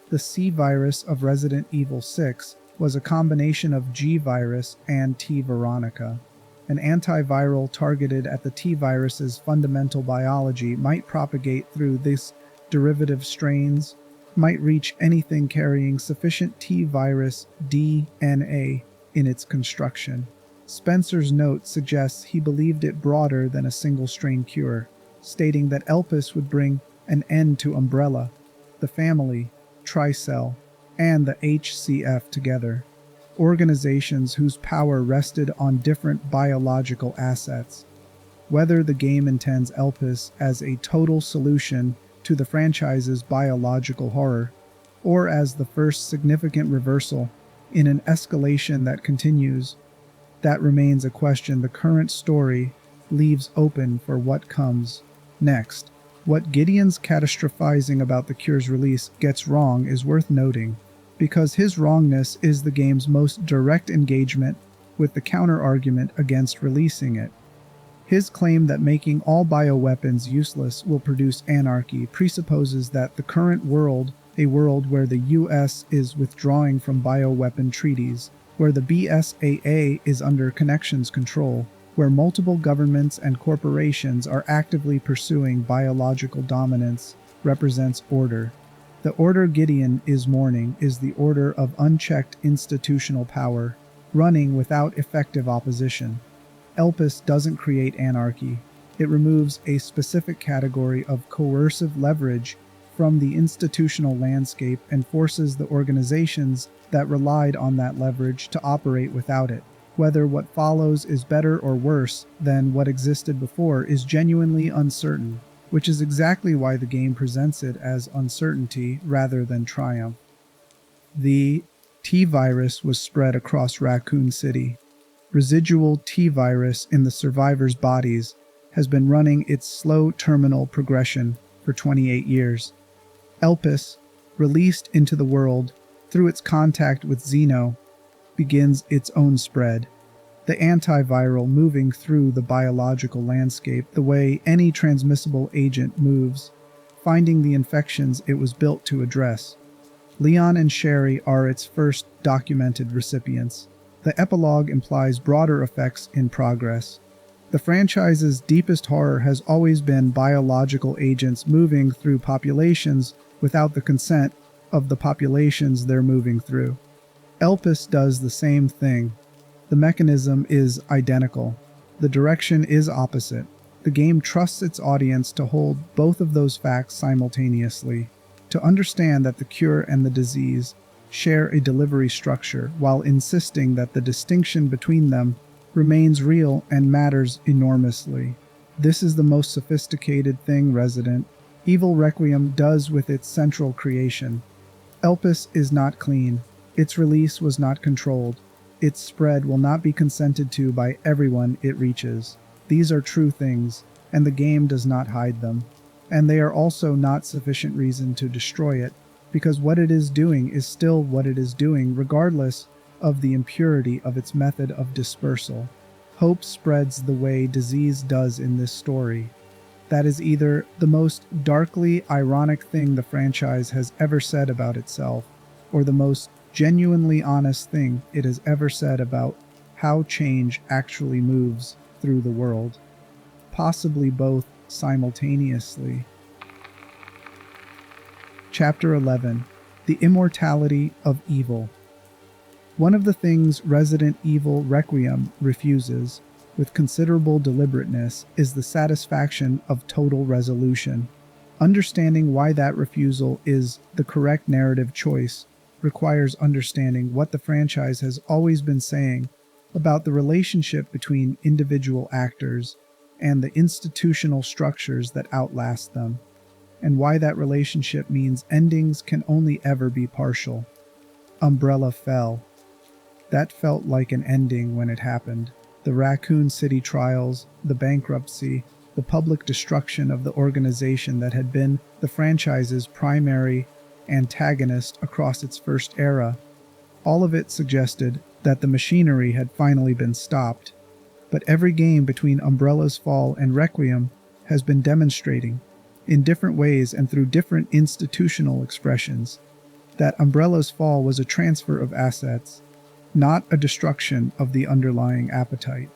The C virus of Resident Evil 6 was a combination of G virus and T. Veronica. An antiviral targeted at the T-virus's fundamental biology might propagate through these derivative strains, might reach anything carrying sufficient T-virus DNA in its construction. Spencer's note suggests he believed it broader than a single strain cure, stating that Elpis would bring an end to Umbrella, the family, Tricell, and the HCF together, organizations whose power rested on different biological assets. Whether the game intends Elpis as a total solution to the franchise's biological horror, or as the first significant reversal in an escalation that continues, that remains a question the current story leaves open for what comes next. What Gideon's catastrophizing about the cure's release gets wrong is worth noting, because his wrongness is the game's most direct engagement with the counter-argument against releasing it. His claim that making all bioweapons useless will produce anarchy presupposes that the current world, a world where the US is withdrawing from bioweapon treaties, where the BSAA is under connections control, where multiple governments and corporations are actively pursuing biological dominance, represents order. The order Gideon is mourning is the order of unchecked institutional power, running without effective opposition. Elpis doesn't create anarchy. It removes a specific category of coercive leverage from the institutional landscape and forces the organizations that relied on that leverage to operate without it. Whether what follows is better or worse than what existed before is genuinely uncertain, which is exactly why the game presents it as uncertainty rather than triumph. The T-virus was spread across Raccoon City. Residual T-virus in the survivors' bodies has been running its slow terminal progression for 28 years. Elpis, released into the world through its contact with Xeno, begins its own spread. The antiviral moving through the biological landscape the way any transmissible agent moves, finding the infections it was built to address. Leon and Sherry are its first documented recipients. The epilogue implies broader effects in progress. The franchise's deepest horror has always been biological agents moving through populations without the consent of the populations they're moving through. Elpis does the same thing. The mechanism is identical. The direction is opposite. The game trusts its audience to hold both of those facts simultaneously, to understand that the cure and the disease share a delivery structure, while insisting that the distinction between them remains real and matters enormously. This is the most sophisticated thing Resident Evil Requiem does with its central creation. Elpis is not clean. Its release was not controlled. Its spread will not be consented to by everyone it reaches. These are true things, and the game does not hide them. And they are also not sufficient reason to destroy it, because what it is doing is still what it is doing, regardless of the impurity of its method of dispersal. Hope spreads the way disease does in this story. That is either the most darkly ironic thing the franchise has ever said about itself, or the most genuinely honest thing it has ever said about how change actually moves through the world. Possibly both simultaneously. Chapter 11. The Immortality of Evil. One of the things Resident Evil Requiem refuses, with considerable deliberateness, is the satisfaction of total resolution. Understanding why that refusal is the correct narrative choice requires understanding what the franchise has always been saying about the relationship between individual actors and the institutional structures that outlast them, and why that relationship means endings can only ever be partial. Umbrella fell. That felt like an ending when it happened. The Raccoon City trials, the bankruptcy, the public destruction of the organization that had been the franchise's primary antagonist across its first era, all of it suggested that the machinery had finally been stopped. But every game between Umbrella's fall and Requiem has been demonstrating, in different ways and through different institutional expressions, that Umbrella's fall was a transfer of assets, not a destruction of the underlying appetite.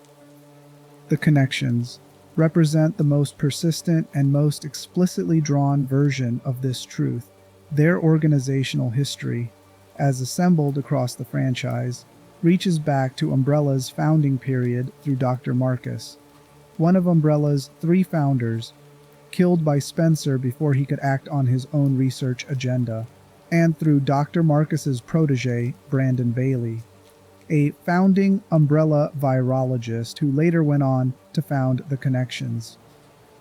The connections represent the most persistent and most explicitly drawn version of this truth. Their organizational history, as assembled across the franchise, reaches back to Umbrella's founding period through Dr. Marcus, one of Umbrella's 3 founders, killed by Spencer before he could act on his own research agenda, and through Dr. Marcus's protege, Brandon Bailey, a founding Umbrella virologist who later went on to found the Connections,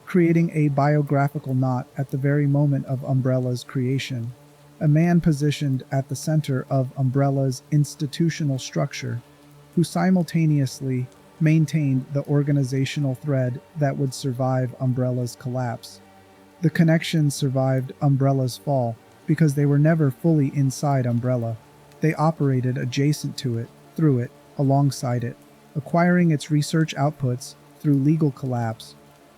creating a biographical knot at the very moment of Umbrella's creation, a man positioned at the center of Umbrella's institutional structure, who simultaneously maintained the organizational thread that would survive Umbrella's collapse. The Connections survived Umbrella's fall because they were never fully inside Umbrella. They operated adjacent to it, through it, alongside it, acquiring its research outputs through legal collapse,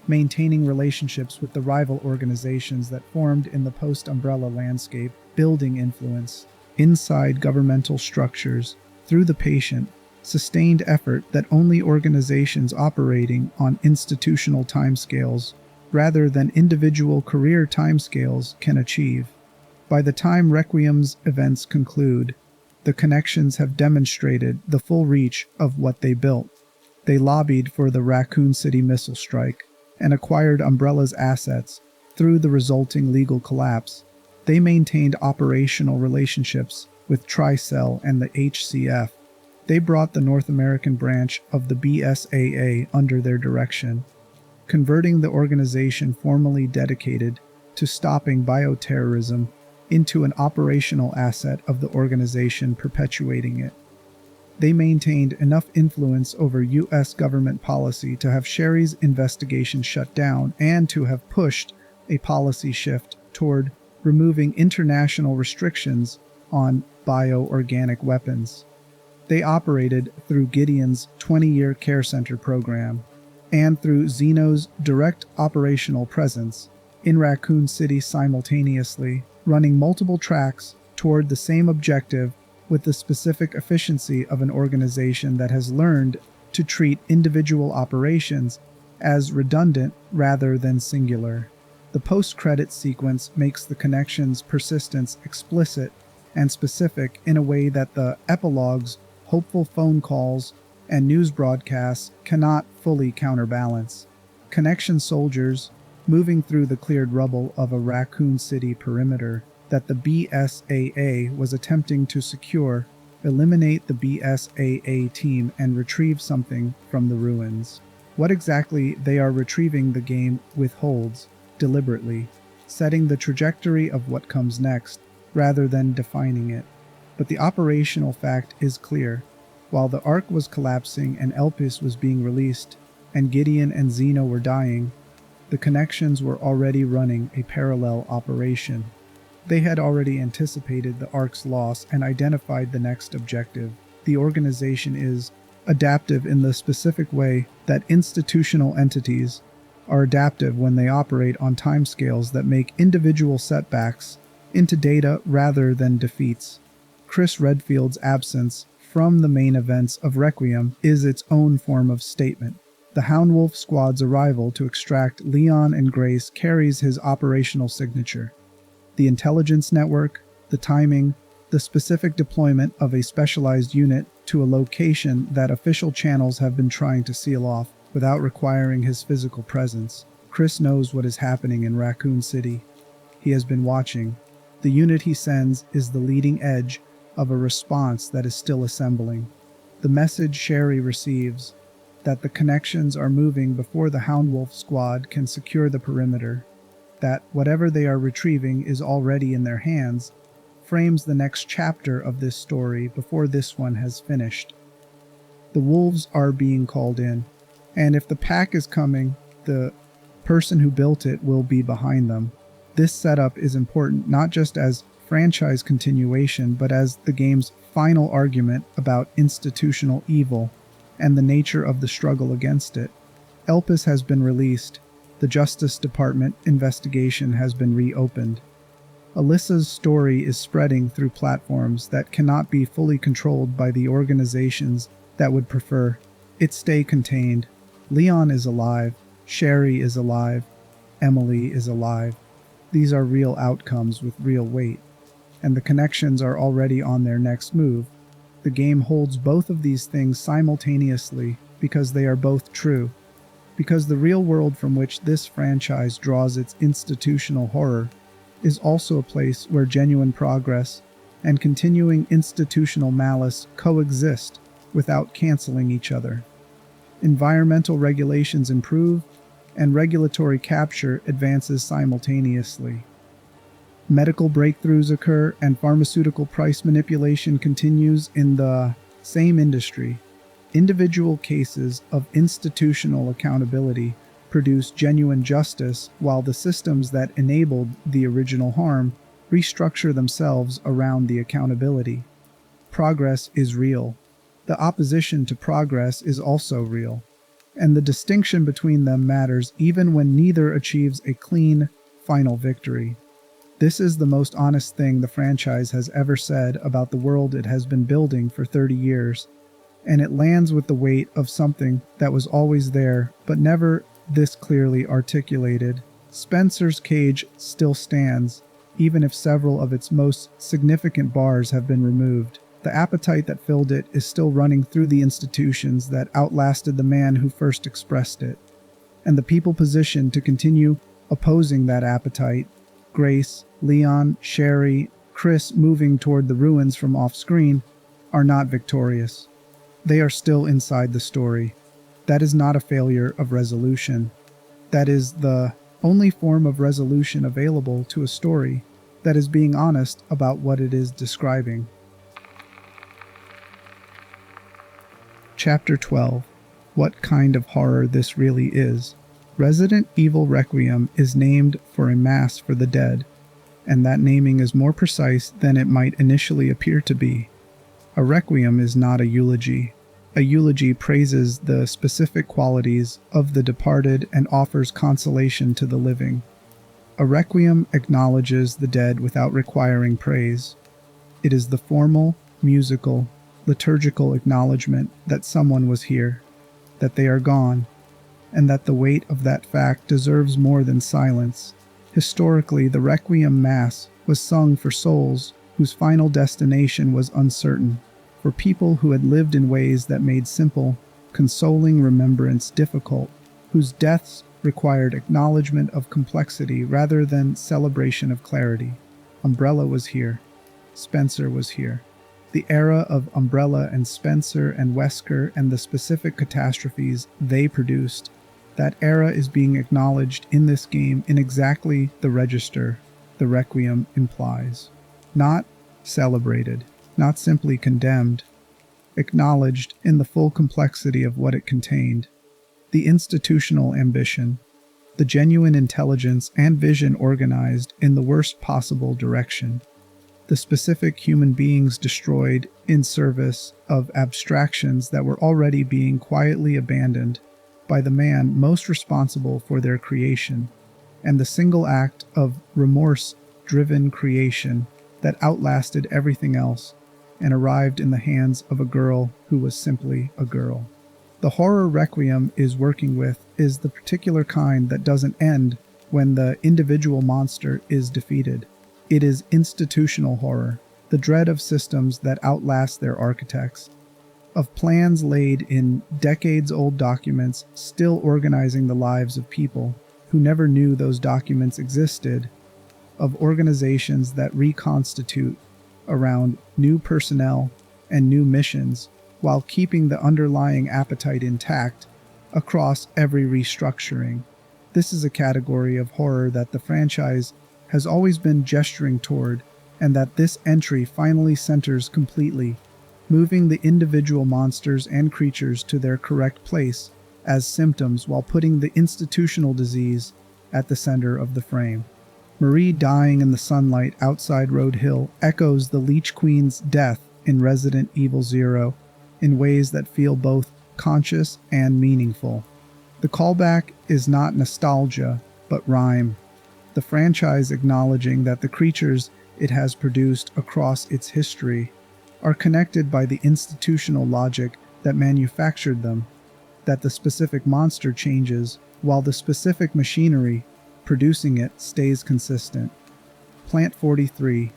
maintaining relationships with the rival organizations that formed in the post-Umbrella landscape, building influence inside governmental structures through the patient, sustained effort that only organizations operating on institutional timescales rather than individual career timescales can achieve. By the time Requiem's events conclude, the Connections have demonstrated the full reach of what they built. They lobbied for the Raccoon City missile strike and acquired Umbrella's assets through the resulting legal collapse. They maintained operational relationships with Tricell and the HCF. They brought the North American branch of the BSAA under their direction, converting the organization formerly dedicated to stopping bioterrorism into an operational asset of the organization perpetuating it. They maintained enough influence over U.S. government policy to have Sherry's investigation shut down and to have pushed a policy shift toward removing international restrictions on bioorganic weapons. They operated through Gideon's 20-year care center program and through Xeno's direct operational presence in Raccoon City simultaneously, running multiple tracks toward the same objective with the specific efficiency of an organization that has learned to treat individual operations as redundant rather than singular. The post-credit sequence makes the Connections' persistence explicit and specific in a way that the epilogues, hopeful phone calls, and news broadcasts cannot fully counterbalance. Connection soldiers, moving through the cleared rubble of a Raccoon City perimeter that the BSAA was attempting to secure, eliminate the BSAA team and retrieve something from the ruins. What exactly they are retrieving the game withholds, deliberately, setting the trajectory of what comes next, rather than defining it. But the operational fact is clear. While the Ark was collapsing and Elpis was being released, and Gideon and Xeno were dying, the Connections were already running a parallel operation. They had already anticipated the Ark's loss and identified the next objective. The organization is adaptive in the specific way that institutional entities are adaptive when they operate on timescales that make individual setbacks into data rather than defeats. Chris Redfield's absence from the main events of Requiem is its own form of statement. The Houndwolf Squad's arrival to extract Leon and Grace carries his operational signature. The intelligence network, the timing, the specific deployment of a specialized unit to a location that official channels have been trying to seal off without requiring his physical presence. Chris knows what is happening in Raccoon City. He has been watching. The unit he sends is the leading edge of a response that is still assembling. The message Sherry receives, that the connections are moving before the Houndwolf Squad can secure the perimeter, that whatever they are retrieving is already in their hands, frames the next chapter of this story before this one has finished. The wolves are being called in, and if the pack is coming, the person who built it will be behind them. This setup is important not just as franchise continuation, but as the game's final argument about institutional evil and the nature of the struggle against it. Elpis has been released. The Justice Department investigation has been reopened. Alyssa's story is spreading through platforms that cannot be fully controlled by the organizations that would prefer it stay contained. Leon is alive. Sherry is alive. Emily is alive. These are real outcomes with real weight, and the connections are already on their next move. The game holds both of these things simultaneously because they are both true. Because the real world from which this franchise draws its institutional horror is also a place where genuine progress and continuing institutional malice coexist without canceling each other. Environmental regulations improve, and regulatory capture advances simultaneously. Medical breakthroughs occur, and pharmaceutical price manipulation continues in the same industry. Individual cases of institutional accountability produce genuine justice, while the systems that enabled the original harm restructure themselves around the accountability. Progress is real. The opposition to progress is also real, and the distinction between them matters even when neither achieves a clean, final victory. This is the most honest thing the franchise has ever said about the world it has been building for 30 years, and it lands with the weight of something that was always there, but never this clearly articulated. Spencer's cage still stands, even if several of its most significant bars have been removed. The appetite that filled it is still running through the institutions that outlasted the man who first expressed it, and the people positioned to continue opposing that appetite. Grace, Leon, Sherry, Chris moving toward the ruins from off-screen are not victorious. They are still inside the story. That is not a failure of resolution. That is the only form of resolution available to a story that is being honest about what it is describing. Chapter 12. What kind of horror this really is. Resident Evil Requiem is named for a mass for the dead, and that naming is more precise than it might initially appear to be. A requiem is not a eulogy. A eulogy praises the specific qualities of the departed and offers consolation to the living. A requiem acknowledges the dead without requiring praise. It is the formal, musical, liturgical acknowledgement that someone was here, that they are gone, and that the weight of that fact deserves more than silence. Historically, the Requiem Mass was sung for souls whose final destination was uncertain, for people who had lived in ways that made simple, consoling remembrance difficult, whose deaths required acknowledgement of complexity rather than celebration of clarity. Umbrella was here. Spencer was here. The era of Umbrella and Spencer and Wesker and the specific catastrophes they produced, that era is being acknowledged in this game in exactly the register the Requiem implies. Not celebrated, not simply condemned, acknowledged in the full complexity of what it contained. The institutional ambition, The genuine intelligence and vision organized in the worst possible direction. The specific human beings destroyed in service of abstractions that were already being quietly abandoned by the man most responsible for their creation, and the single act of remorse-driven creation that outlasted everything else and arrived in the hands of a girl who was simply a girl. The horror Requiem is working with is the particular kind that doesn't end when the individual monster is defeated. It is institutional horror, the dread of systems that outlast their architects, of plans laid in decades-old documents still organizing the lives of people who never knew those documents existed, of organizations that reconstitute around new personnel and new missions while keeping the underlying appetite intact across every restructuring. This is a category of horror that the franchise has always been gesturing toward, and that this entry finally centers completely, moving the individual monsters and creatures to their correct place as symptoms while putting the institutional disease at the center of the frame. Marie dying in the sunlight outside Road Hill echoes the Leech Queen's death in Resident Evil Zero in ways that feel both conscious and meaningful. The callback is not nostalgia, but rhyme. The franchise acknowledging that the creatures it has produced across its history are connected by the institutional logic that manufactured them, that the specific monster changes while the specific machinery producing it stays consistent. Plant 43.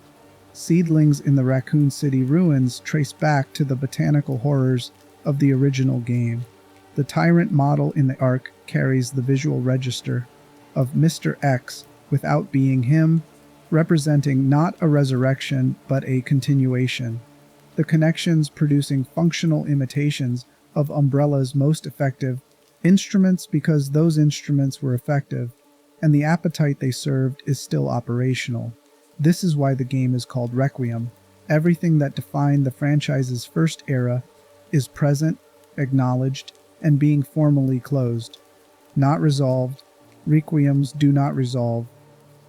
Seedlings in the Raccoon City ruins trace back to the botanical horrors of the original game. The tyrant model in the Ark carries the visual register of Mr. X without being him, representing not a resurrection but a continuation. The connections producing functional imitations of Umbrella's most effective instruments because those instruments were effective, and the appetite they served is still operational. This is why the game is called Requiem. Everything that defined the franchise's first era is present, acknowledged, and being formally closed. Not resolved. Requiems do not resolve.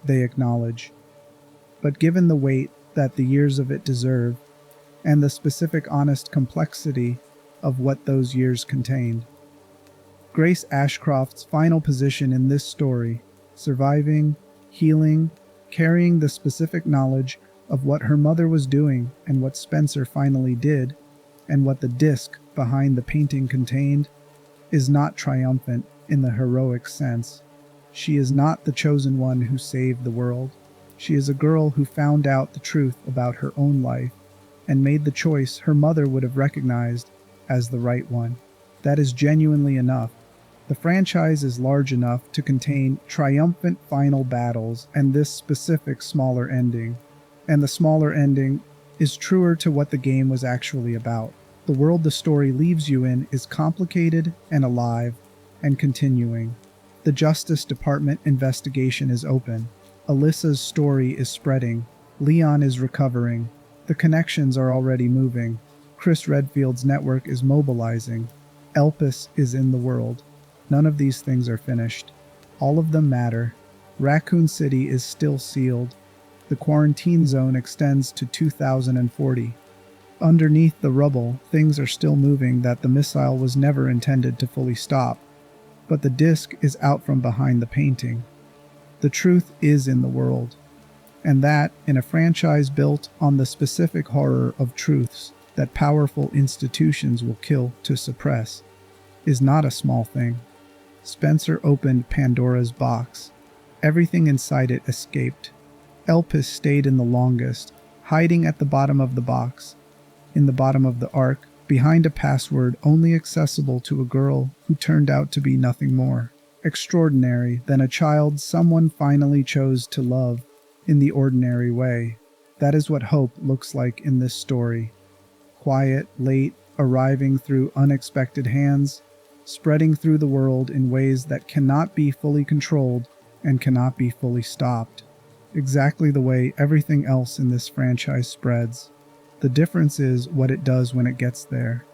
They acknowledge. But given the weight that the years of it deserve, and the specific honest complexity of what those years contained, Grace Ashcroft's final position in this story, surviving, healing, carrying the specific knowledge of what her mother was doing and what Spencer finally did, and what the disc behind the painting contained, is not triumphant in the heroic sense. She is not the chosen one who saved the world. She is a girl who found out the truth about her own life and made the choice her mother would have recognized as the right one. That is genuinely enough. The franchise is large enough to contain triumphant final battles and this specific smaller ending. And the smaller ending is truer to what the game was actually about. The world the story leaves you in is complicated and alive and continuing. The Justice Department investigation is open. Alyssa's story is spreading. Leon is recovering. The connections are already moving. Chris Redfield's network is mobilizing. Elpis is in the world. None of these things are finished. All of them matter. Raccoon City is still sealed. The quarantine zone extends to 2040. Underneath the rubble, things are still moving that the missile was never intended to fully stop. But the disc is out from behind the painting. The truth is in the world. And that, in a franchise built on the specific horror of truths that powerful institutions will kill to suppress, is not a small thing. Spencer opened Pandora's box. Everything inside it escaped. Elpis stayed in the longest, hiding at the bottom of the box, in the bottom of the Ark, behind a password only accessible to a girl who turned out to be nothing more extraordinary than a child someone finally chose to love in the ordinary way. That is what hope looks like in this story. Quiet, late, arriving through unexpected hands, spreading through the world in ways that cannot be fully controlled and cannot be fully stopped. Exactly the way everything else in this franchise spreads. The difference is what it does when it gets there.